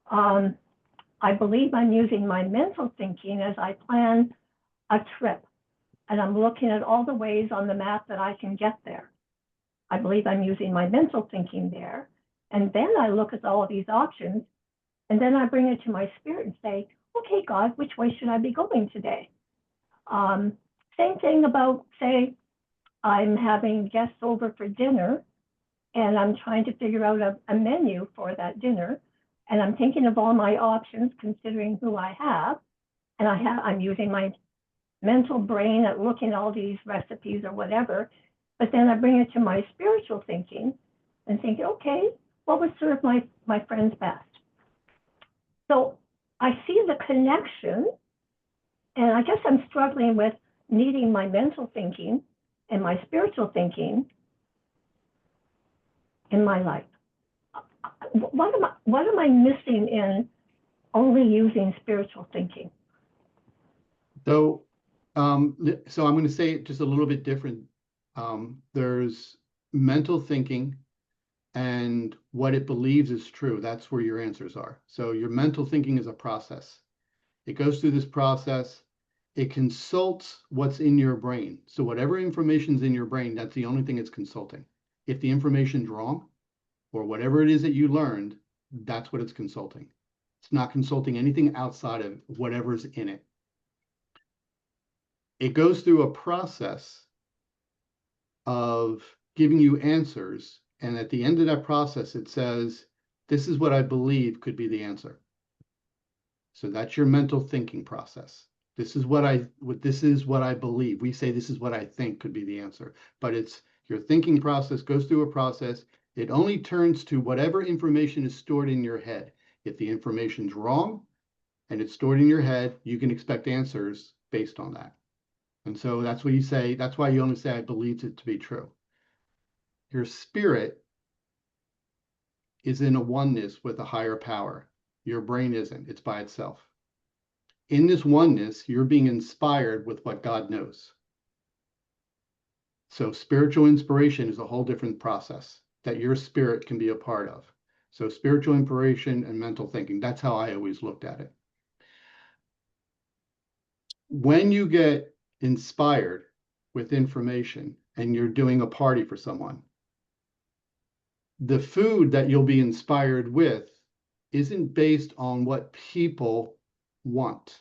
I believe I'm using my mental thinking as I plan a trip, and I'm looking at all the ways on the map that I can get there. I believe I'm using my mental thinking there. And then I look at all of these options, and then I bring it to my spirit and say, okay, God, which way should I be going today? Same thing about, say, I'm having guests over for dinner, and I'm trying to figure out a menu for that dinner. And I'm thinking of all my options, considering who I have. And I'm using my mental brain at looking at all these recipes or whatever. But then I bring it to my spiritual thinking and think, okay, what would serve my friends best? So I see the connection, and I guess I'm struggling with needing my mental thinking and my spiritual thinking in my life. What am I missing in only using spiritual thinking? So, so I'm going to say it just a little bit different. There's mental thinking and what it believes is true. That's where your answers are. So your mental thinking is a process. It goes through this process. It consults what's in your brain. So whatever information's in your brain, that's the only thing it's consulting. If the information's wrong or whatever it is that you learned, that's what it's consulting. It's not consulting anything outside of whatever's in it. It goes through a process of giving you answers. And at the end of that process, it says, this is what I believe could be the answer. So that's your mental thinking process. This is what I believe. We say this is what I think could be the answer, but it's your thinking process goes through a process. It only turns to whatever information is stored in your head. If the information's wrong and it's stored in your head, you can expect answers based on that. And so that's what you say. That's why you only say, I believe it to be true. Your spirit is in a oneness with a higher power. Your brain isn't. It's by itself. In this oneness, you're being inspired with what God knows. So spiritual inspiration is a whole different process that your spirit can be a part of. So spiritual inspiration and mental thinking, that's how I always looked at it. When you get inspired with information and you're doing a party for someone, the food that you'll be inspired with isn't based on what people want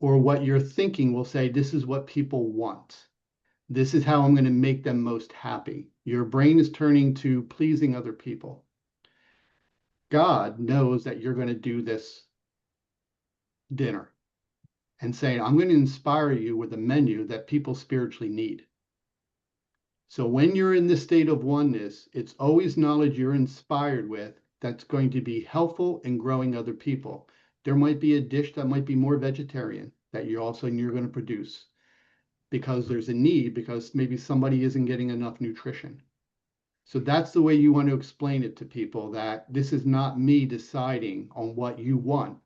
or what your thinking will say, this is what people want. This is how I'm going to make them most happy. Your brain is turning to pleasing other people. God knows that you're going to do this dinner and saying, I'm going to inspire you with a menu that people spiritually need. So when you're in this state of oneness, it's always knowledge you're inspired with that's going to be helpful in growing other people. There might be a dish that might be more vegetarian that you're going to produce because there's a need, because maybe somebody isn't getting enough nutrition. So that's the way you want to explain it to people, that this is not me deciding on what you want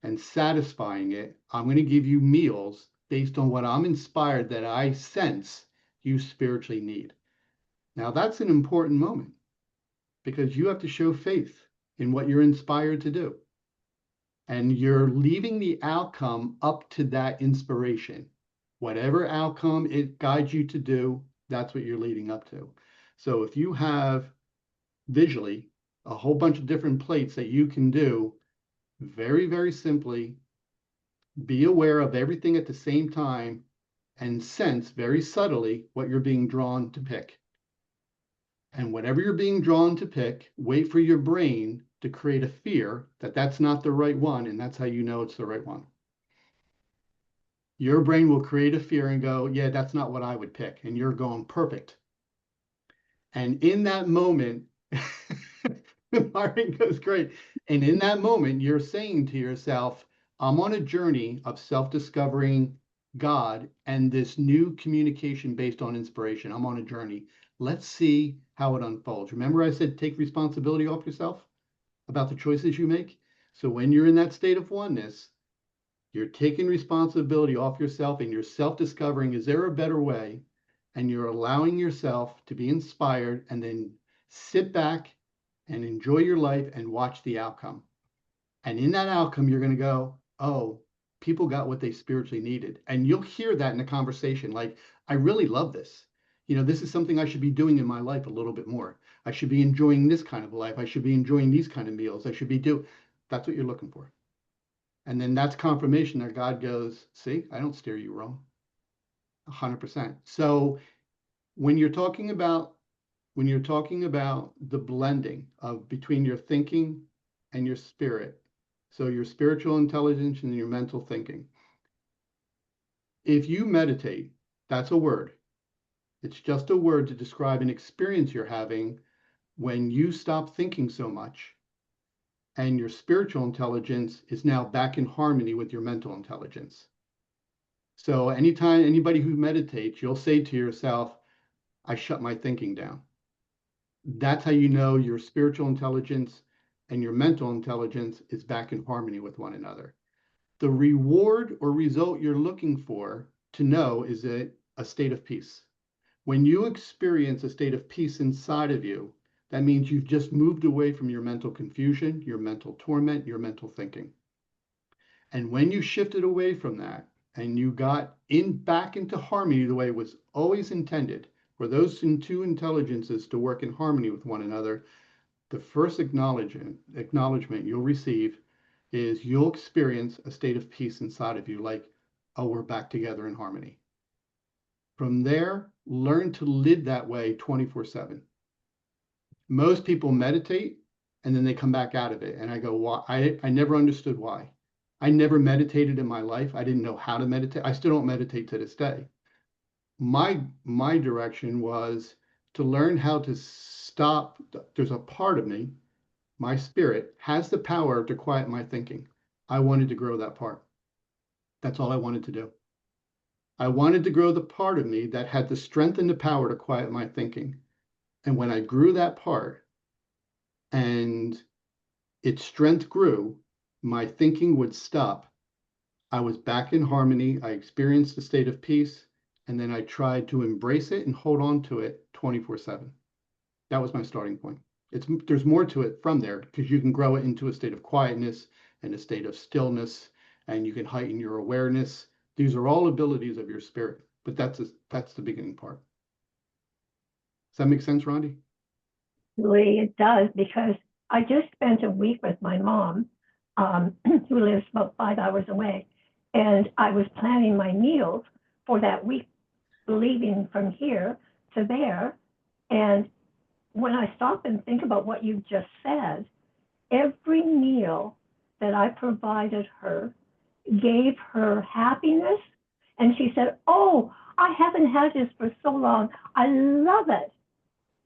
and satisfying it. I'm going to give you meals based on what I'm inspired that I sense you spiritually need. Now, that's an important moment because you have to show faith in what you're inspired to do. And you're leaving the outcome up to that inspiration. Whatever outcome it guides you to do, that's what you're leading up to. So if you have visually a whole bunch of different plates that you can do, very, very simply, be aware of everything at the same time and sense very subtly what you're being drawn to pick. And whatever you're being drawn to pick, wait for your brain to create a fear that that's not the right one, and that's how you know it's the right one. Your brain will create a fear and go, yeah, that's not what I would pick. And you're going, perfect. And in that moment, Martin goes, great. And in that moment, you're saying to yourself, I'm on a journey of self-discovering God and this new communication based on inspiration. I'm on a journey. Let's see how it unfolds. Remember I said, take responsibility off yourself about the choices you make? So when you're in that state of oneness, you're taking responsibility off yourself and you're self-discovering, is there a better way? And you're allowing yourself to be inspired and then sit back and enjoy your life and watch the outcome. And in that outcome, you're going to go, oh, people got what they spiritually needed. And you'll hear that in the conversation. Like, I really love this. You know, this is something I should be doing in my life a little bit more. I should be enjoying this kind of life. I should be enjoying these kind of meals. I should be doing, that's what you're looking for. And then that's confirmation that God goes, see, I don't steer you wrong. 100%. So when you're talking about the blending of between your thinking and your spirit, so your spiritual intelligence and your mental thinking, if you meditate, that's a word. It's just a word to describe an experience you're having when you stop thinking so much and your spiritual intelligence is now back in harmony with your mental intelligence. So anytime anybody who meditates, you'll say to yourself, I shut my thinking down. That's how you know your spiritual intelligence and your mental intelligence is back in harmony with one another. The reward or result you're looking for to know is a state of peace. When you experience a state of peace inside of you, that means you've just moved away from your mental confusion, your mental torment, your mental thinking. And when you shifted away from that and you got back into harmony the way it was always intended, for those two intelligences to work in harmony with one another, the first acknowledgement you'll receive is you'll experience a state of peace inside of you, like, oh, we're back together in harmony. From there, learn to live that way 24/7. Most people meditate and then they come back out of it. And I go, why? I never understood why. I never meditated in my life. I didn't know how to meditate. I still don't meditate to this day. My direction was to learn how to stop. There's a part of me, my spirit, has the power to quiet my thinking. I wanted to grow that part. That's all I wanted to do. I wanted to grow the part of me that had the strength and the power to quiet my thinking. And when I grew that part and its strength grew, my thinking would stop. I was back in harmony. I experienced a state of peace. And then I tried to embrace it and hold on to it 24/7. That was my starting point. There's more to it from there, because you can grow it into a state of quietness and a state of stillness, and you can heighten your awareness. These are all abilities of your spirit, but that's the beginning part. Does that make sense, Rondi? Really, it does, because I just spent a week with my mom, who lives about 5 hours away, and I was planning my meals for that week, leaving from here to there. And when I stop and think about what you just said, every meal that I provided her gave her happiness. And she said, oh, I haven't had this for so long. I love it.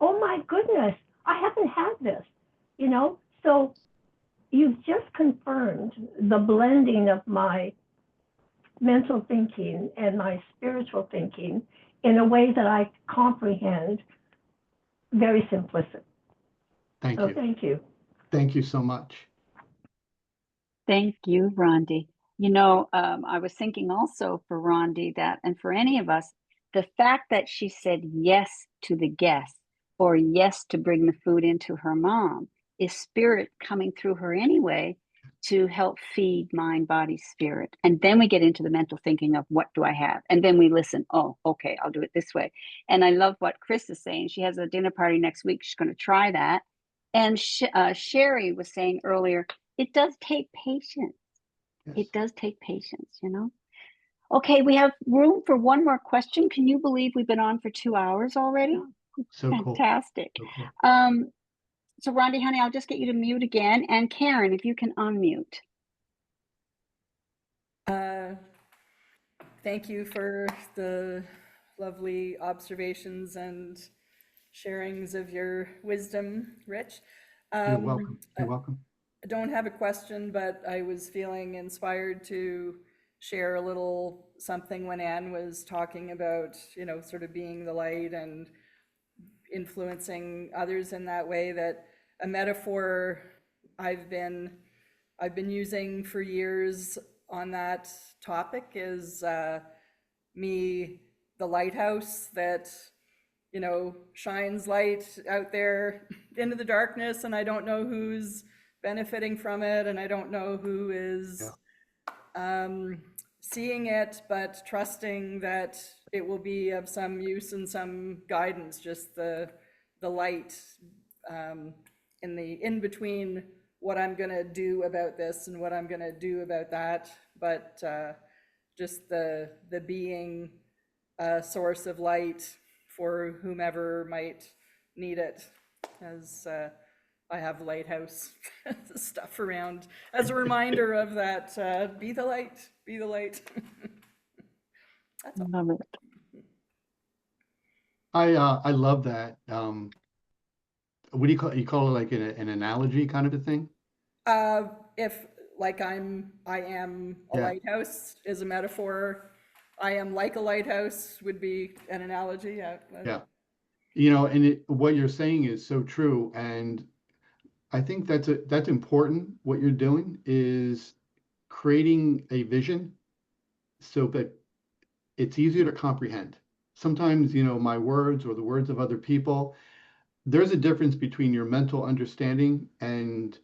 Oh my goodness, I haven't had this, you know? So you've just confirmed the blending of my mental thinking and my spiritual thinking in a way that I comprehend very simplistic. Thank So you. thank you. Thank you so much. Thank you, Rondi. You know, I was thinking also for Rondi that, and for any of us, the fact that she said yes to the guest or yes to bring the food into her mom is spirit coming through her anyway to help feed mind, body, spirit. And then we get into the mental thinking of what do I have? And then we listen, oh, okay, I'll do it this way. And I love what Chris is saying. She has a dinner party next week. She's going to try that. And Sherry was saying earlier, it does take patience. Yes. It does take patience, you know? Okay, we have room for one more question. Can you believe we've been on for 2 hours already? So cool. Fantastic. So cool. So Rondi, honey, I'll just get you to mute again. And Karen, if you can unmute. Thank you for the lovely observations and sharings of your wisdom, Rich. You're welcome. You're welcome. I don't have a question, but I was feeling inspired to share a little something when Anne was talking about, you know, sort of being the light and influencing others in that way. That a metaphor I've been using for years on that topic is me, the lighthouse that, you know, shines light out there into the darkness, and I don't know who's benefiting from it, and I don't know who is seeing it, but trusting that it will be of some use and some guidance, just the light in the in between what I'm gonna do about this and what I'm gonna do about that, but just the being a source of light for whomever might need it, as I have lighthouse stuff around as a reminder of that. Be the light, be the light. That's all. Love it. I love that. What do you call it? You call it like an analogy kind of a thing? If like I am a Yeah. lighthouse is a metaphor. I am like a lighthouse would be an analogy. Yeah. Yeah. You know, and what you're saying is so true. And I think that's important. What you're doing is creating a vision so that it's easier to comprehend. Sometimes, my words or the words of other people, there's a difference between your mental understanding and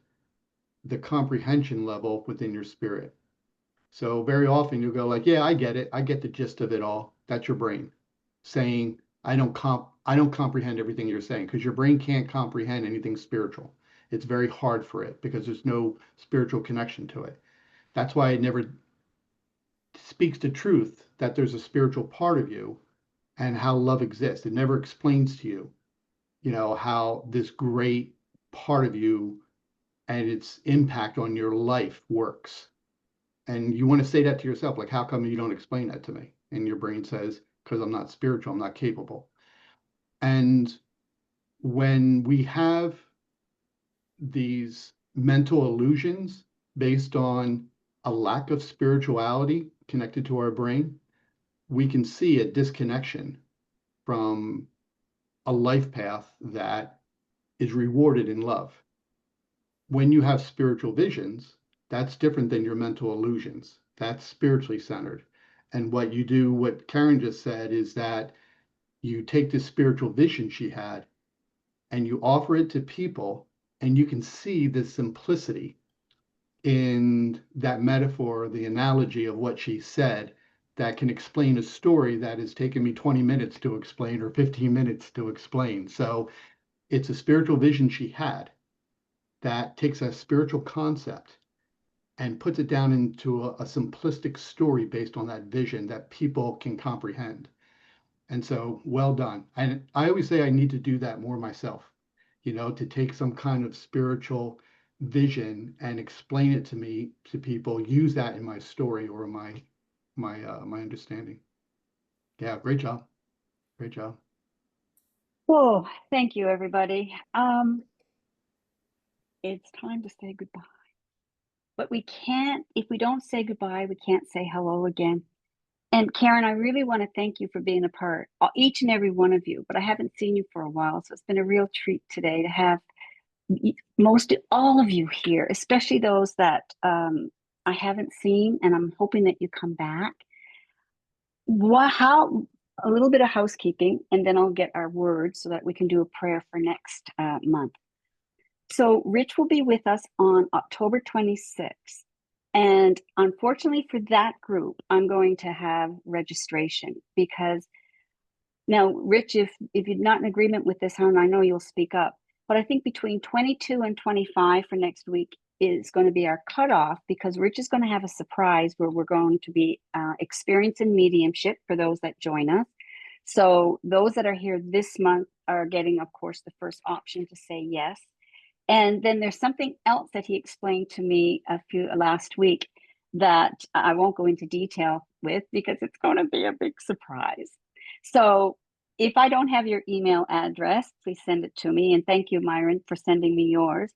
the comprehension level within your spirit. So very often you'll go like, yeah, I get it. I get the gist of it all. That's your brain saying, I don't comprehend everything you're saying, because your brain can't comprehend anything spiritual. It's very hard for it because there's no spiritual connection to it. That's why it never speaks to truth that there's a spiritual part of you and how love exists. It never explains to you, how this great part of you and its impact on your life works. And you want to say that to yourself, like, how come you don't explain that to me? And your brain says, because I'm not spiritual, I'm not capable. And when we have these mental illusions based on a lack of spirituality connected to our brain, we can see a disconnection from a life path that is rewarded in love. When you have spiritual visions, that's different than your mental illusions. That's spiritually centered. And what you do, what Karen just said, is that you take this spiritual vision she had and you offer it to people, and you can see the simplicity in that metaphor, the analogy of what she said, that can explain a story that has taken me 20 minutes to explain or 15 minutes to explain. So it's a spiritual vision she had that takes a spiritual concept and puts it down into a simplistic story based on that vision that people can comprehend. And so, well done. And I always say I need to do that more myself, to take some kind of spiritual vision and explain it to people, use that in my story or my understanding. Yeah, great job. Great job. Oh, thank you, everybody. It's time to say goodbye. But we can't, if we don't say goodbye, we can't say hello again. And Karen, I really want to thank you for being a part, each and every one of you, but I haven't seen you for a while. So it's been a real treat today to have most all of you here, especially those that I haven't seen, and I'm hoping that you come back. How a little bit of housekeeping, and then I'll get our words so that we can do a prayer for next month. So Rich will be with us on October 26th. And unfortunately for that group, I'm going to have registration because now, Rich, if you're not in agreement with this, I know you'll speak up. But I think between 22 and 25 for next week is going to be our cutoff, because Rich is going to have a surprise where we're going to be experiencing mediumship for those that join us. So those that are here this month are getting, of course, the first option to say yes. And then there's something else that he explained to me last week that I won't go into detail with because it's going to be a big surprise. So if I don't have your email address, please send it to me. And thank you, Myron, for sending me yours.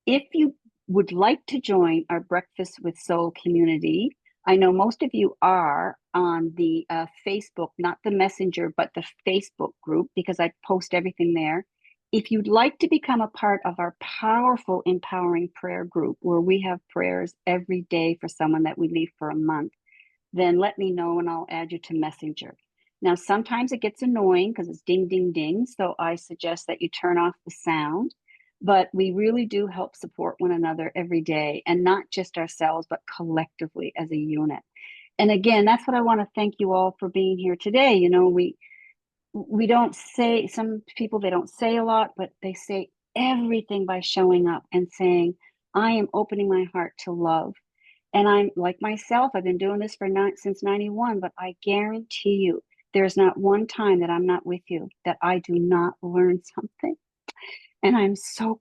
If you would like to join our Breakfast with Soul community, I know most of you are on the Facebook, not the Messenger, but the Facebook group, because I post everything there. If you'd like to become a part of our powerful, empowering prayer group, where we have prayers every day for someone that we leave for a month, then let me know and I'll add you to Messenger. Now, sometimes it gets annoying because it's ding, ding, ding. So I suggest that you turn off the sound. But we really do help support one another every day, and not just ourselves, but collectively as a unit. And again, that's what I want to thank you all for being here today. We don't say, some people, they don't say a lot, but they say everything by showing up and saying, I am opening my heart to love. And I'm like myself, I've been doing this since 91, but I guarantee you, there's not one time that I'm not with you that I do not learn something. And I'm so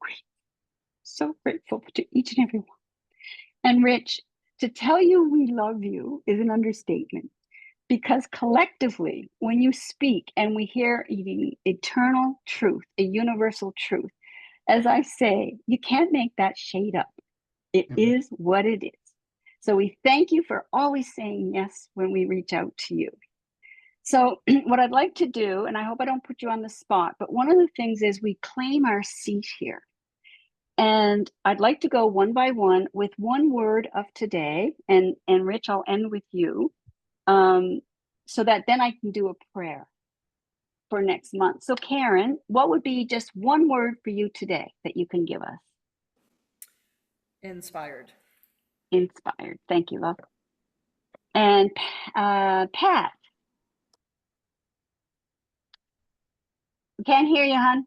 grateful to each and every one. And Rich, to tell you we love you is an understatement, because collectively, when you speak and we hear eternal truth, a universal truth, as I say, you can't make that shade up. It is what it is. So we thank you for always saying yes when we reach out to you. So what I'd like to do, and I hope I don't put you on the spot, but one of the things is we claim our seat here. And I'd like to go one by one with one word of today. And Rich, I'll end with you, so that then I can do a prayer for next month. So Karen, what would be just one word for you today that you can give us? Inspired. Inspired. Thank you, love. And Pat, can't hear you, hon.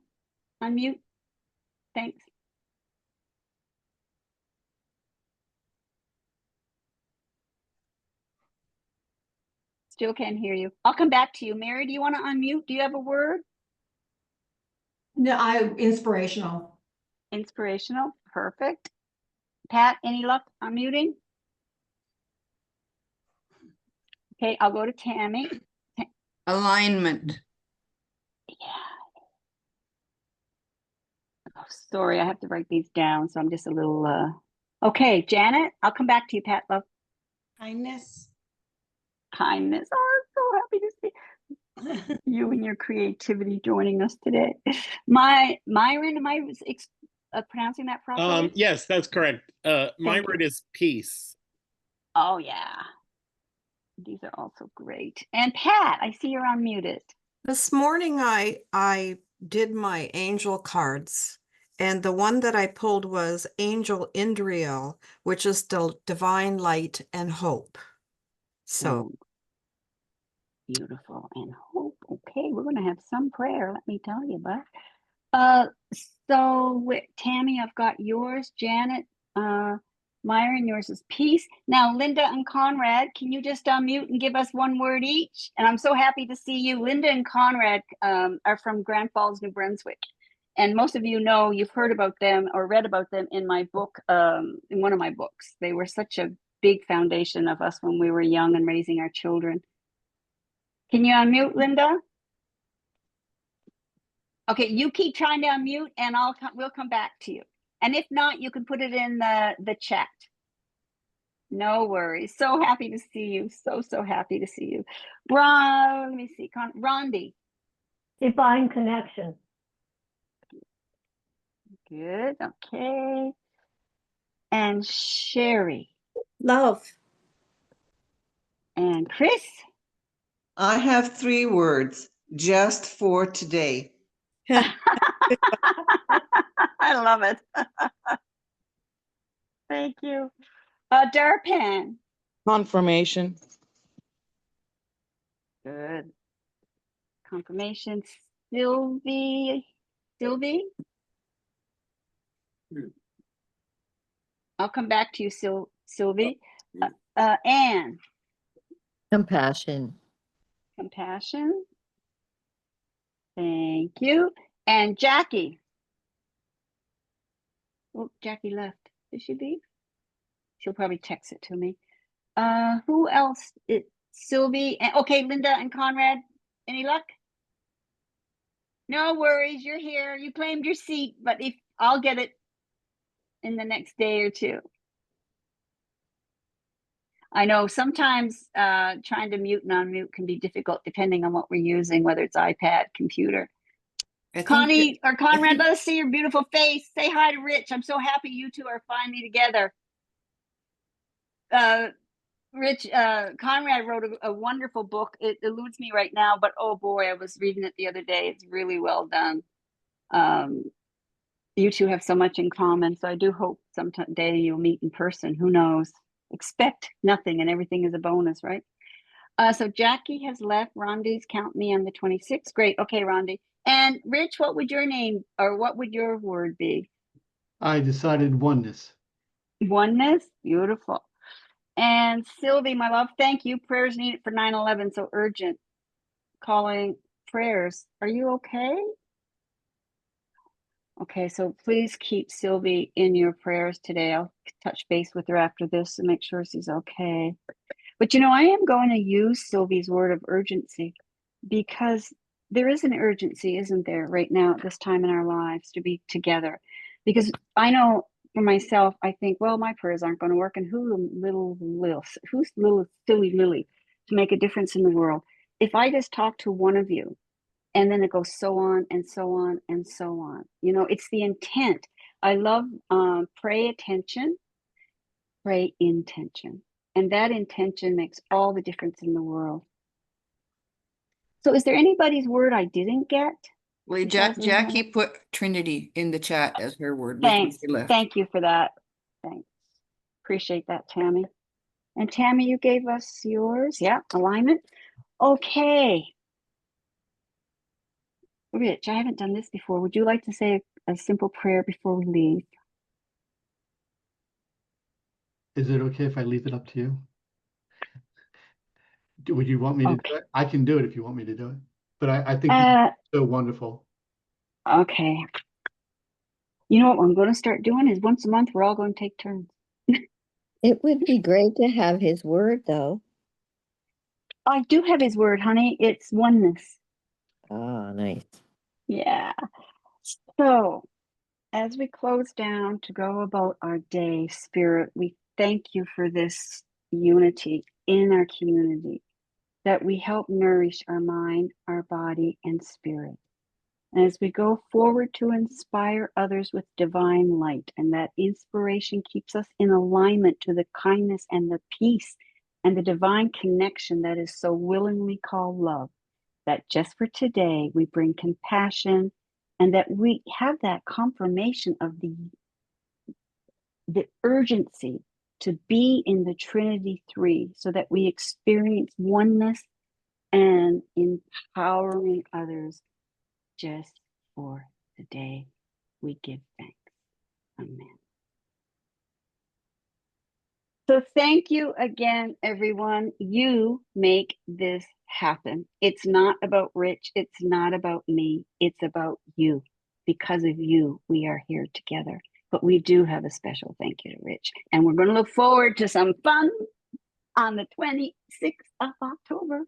Unmute. Thanks. Still can't hear you. I'll come back to you. Mary, do you want to unmute? Do you have a word? No, inspirational. Inspirational. Perfect. Pat, any luck unmuting? Okay, I'll go to Tammy. Alignment. Yeah. Oh, sorry, I have to write these down, so I'm just a little okay, Janet, I'll come back to you, Pat, love. Kindness. Kindness. Oh, I'm so happy to see you and your creativity joining us today. Myron, am I pronouncing that properly? Yes, that's correct. My Thank word you. is peace. Oh yeah. These are also great. And Pat, I see you're unmuted. This morning I did my angel cards, and the one that I pulled was Angel Indriel, which is the divine light and hope. So Ooh, beautiful and hope. Okay, we're gonna have some prayer, let me tell you, but so with Tammy, I've got yours, Janet, Myron, yours is peace. Now, Linda and Conrad, can you just unmute and give us one word each? And I'm so happy to see you. Linda and Conrad are from Grand Falls, New Brunswick. And most of you know, you've heard about them or read about them in my book, in one of my books. They were such a big foundation of us when we were young and raising our children. Can you unmute, Linda? Okay, you keep trying to unmute and we'll come back to you. And if not, you can put it in the chat. No worries. So happy to see you. So happy to see you. Let me see. Rondi. Divine connection. Good. Okay. And Sherry. Love. And Chris. I have 3 words, just for today. I love it. Thank you. Darpan. Confirmation. Good. Confirmation. Sylvie. I'll come back to you, Sylvie. Anne. Compassion. Compassion. Thank you. And Jackie. Oh, Jackie left. Did she leave? She'll probably text it to me. Who else? Sylvie. And okay, Linda and Conrad. Any luck? No worries. You're here. You claimed your seat, but if I'll get it in the next day or two. I know sometimes trying to mute and unmute can be difficult depending on what we're using, whether it's iPad, computer. Connie or Conrad, let us see your beautiful face. Say hi to Rich. I'm so happy you two are finally together. Rich, Conrad wrote a wonderful book. It eludes me right now, but oh boy, I was reading it the other day. It's really well done. You two have so much in common, so I do hope someday you'll meet in person. Who knows? Expect nothing and everything is a bonus, right? So Jackie has left. Rondi's count me on the 26th. Great. Okay, Rondi. And Rich, what would your name or what would your word be? I decided oneness. Oneness. Beautiful. And Sylvie, my love, thank you. Prayers needed for 9/11, so urgent. Calling prayers. Are you okay? Okay, so please keep Sylvie in your prayers today. I'll touch base with her after this and make sure she's okay. But you know, I am going to use Sylvie's word of urgency because there is an urgency, isn't there, right now at this time in our lives to be together? Because I know for myself, I think, well, my prayers aren't going to work, and who's little silly Lilly to make a difference in the world? If I just talk to one of you, and then it goes so on and so on and so on. You know, it's the intent I love pray attention, pray intention. And that intention makes all the difference in the world. So is there anybody's word I didn't get? Well, Jackie put Trinity in the chat as her word before Thanks. she left. Thank you for that. Thanks. Appreciate that, Tammy. And Tammy, you gave us yours. Yeah, alignment. Okay. Rich, I haven't done this before. Would you like to say a simple prayer before we leave? Is it okay if I leave it up to you? Would you want me to do it? I can do it if you want me to do it. But I think it's so wonderful. Okay. You know what I'm going to start doing is once a month, we're all going to take turns. It would be great to have his word, though. I do have his word, honey. It's oneness. Oh, nice. Yeah. So as we close down to go about our day, Spirit, we thank you for this unity in our community, that we help nourish our mind, our body, and spirit. And as we go forward to inspire others with divine light, and that inspiration keeps us in alignment to the kindness and the peace and the divine connection that is so willingly called love, that just for today we bring compassion, and that we have that confirmation of the urgency to be in the Trinity 3, so that we experience oneness and empowering others just for the day. We give thanks. Amen. So thank you again, everyone. You make this happen. It's not about Rich. It's not about me. It's about you. Because of you, we are here together. But we do have a special thank you to Rich. And we're going to look forward to some fun on the 26th of October.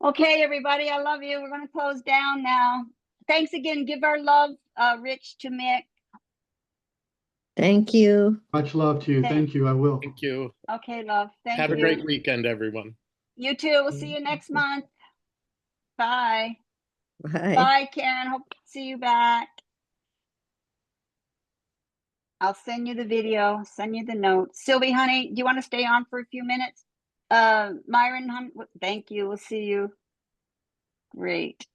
Okay, everybody, I love you. We're going to close down now. Thanks again. Give our love, Rich, to Mick. Thank you. Much love to you. Thank you. I will. Thank you. Okay, love. Thank you. Have a great weekend, everyone. You too. We'll see you next month. Bye. Bye. Bye, Karen. Hope to see you back. I'll send you the video, send you the notes. Sylvie, honey, do you want to stay on for a few minutes? Myron, thank you. We'll see you. Great.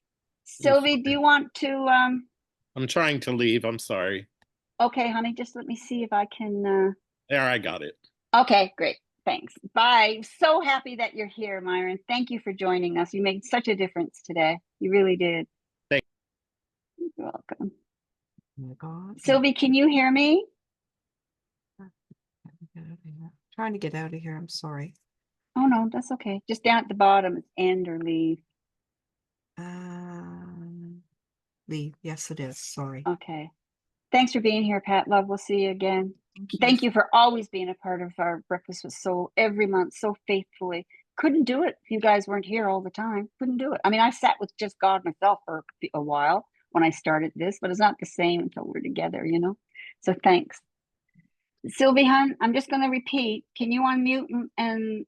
Sylvie, do you want to I'm trying to leave. I'm sorry. Okay, honey, just let me see if I can There, I got it. Okay, great. Thanks. Bye. So happy that you're here, Myron. Thank you for joining us. You made such a difference today. You really did. Thank you. You're welcome. Oh my God. Sylvie, can you hear me? Trying to get out of here. I'm sorry. Oh, no, that's okay. Just down at the bottom, it's end or leave. Leave. Yes, it is. Sorry. Okay. Thanks for being here, Pat. Love. We'll see you again. Thank you for always being a part of our Breakfast with Soul every month so faithfully. Couldn't do it if you guys weren't here all the time. Couldn't do it. I mean, I sat with just God myself for a while when I started this, but it's not the same until we're together, you know? So thanks. Sylvie, hon, I'm just going to repeat. Can you unmute and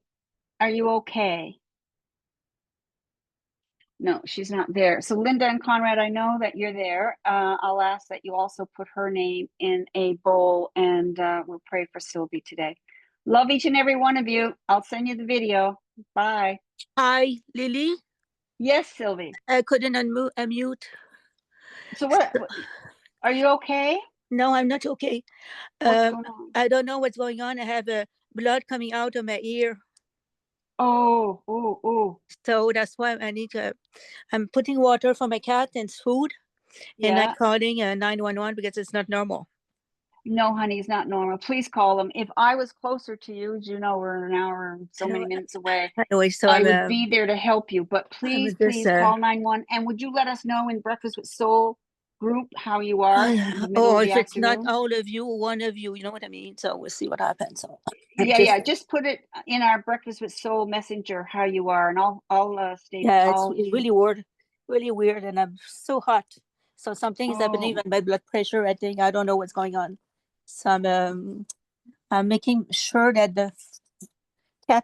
are you okay? No, she's not there. So Linda and Conrad, I know that you're there. I'll ask that you also put her name in a bowl, and we'll pray for Sylvie today. Love each and every one of you. I'll send you the video. Bye. Hi, Lily. Yes, Sylvie. I couldn't unmute. So what are you okay? No, I'm not okay. What's going on? I don't know what's going on. I have blood coming out of my ear. Oh. So that's why I need to, I'm putting water for my cat and food, and I'm calling 911 because it's not normal. No, honey, it's not normal. Please call them. If I was closer to you, as you know, we're an hour and so many minutes away. Anyway, so I would be there to help you. But please call 911. And would you let us know in Breakfast with Soul group how you are in the middle of the if it's not afternoon? all of you, one of you, you know what I mean? So we'll see what happens. So just put it in our Breakfast with Soul messenger how you are, and I'll stay. Yeah, it's really weird, and I'm so hot. So something is happening with my blood pressure. I think I don't know what's going on. So I'm making sure that the cat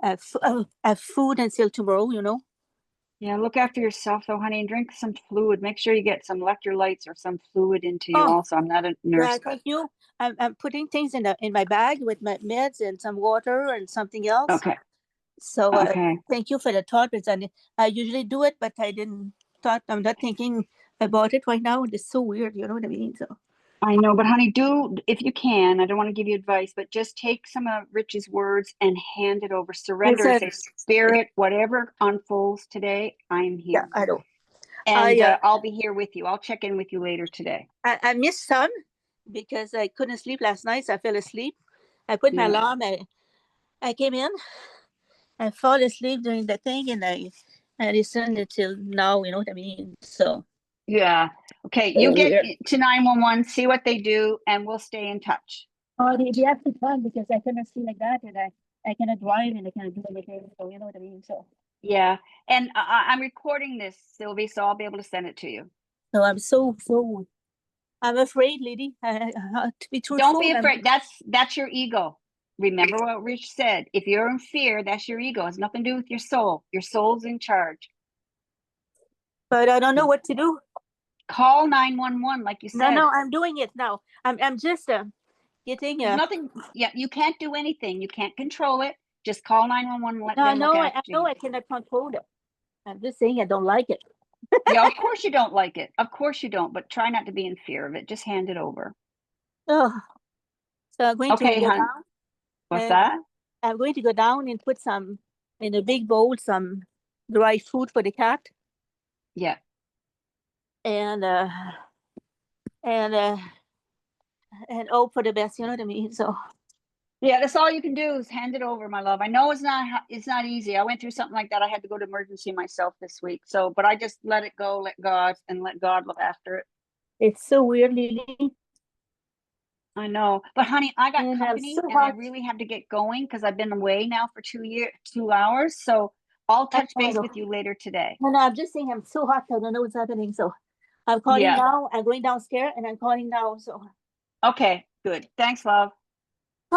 have food until tomorrow. You know. Yeah, look after yourself though, honey, and drink some fluid. Make sure you get some electrolytes or some fluid into you Oh, also. I'm not a nurse, yeah, but thank you. I'm putting things in my bag with my meds and some water and something else. okay. So Okay. thank you for the thought, because I usually do it, but I didn't thought. I'm not thinking about it right now. It's so weird, you know what I mean? So I know, but honey, do if you can. I don't want to give you advice, but just take some of Rich's words and hand it over. Surrender and say, Spirit, whatever unfolds today, I'm yeah, here. I know. And I'll be here with you. I'll check in with you later today. I missed some because I couldn't sleep last night. So I fell asleep. I put my alarm. I came in. I fall asleep during the thing, and I listened until now. You know what I mean? So yeah. Okay. You get to 911, see what they do, and we'll stay in touch. Oh, they have to fun because I cannot see like that, and I cannot drive, and I cannot do anything. So you know what I mean? So yeah. And I'm recording this, Sylvie, so I'll be able to send it to you. So I'm so I'm afraid, lady. To be truthful. Don't be afraid. That's your ego. Remember what Rich said. If you're in fear, that's your ego. It has nothing to do with your soul. Your soul's in charge. But I don't know what to do. Call 911, like you said. No, I'm doing it now. I'm just getting nothing. Yeah, you can't do anything. You can't control it. Just call 911 and let them look after you. I know I cannot control it. I'm just saying I don't like it. Yeah, of course you don't like it. Of course you don't. But try not to be in fear of it. Just hand it over. Oh, so I'm going to go down. What's that? I'm going to go down and put some in a big bowl, some dry food for the cat. Yeah. And hope for the best. You know what I mean? So. Yeah, that's all you can do is hand it over, my love. I know it's not easy. I went through something like that. I had to go to emergency myself this week. So, but I just let it go, let God look after it. It's so weird, Lily. I know, but honey, I got company, and I really have to get going because I've been away now for 2 hours. So I'll touch base with you later today. No, I'm just saying I'm so hot. I don't know what's happening. So I'm calling now. I'm going downstairs, and I'm calling now. So. Okay, good. Thanks, love.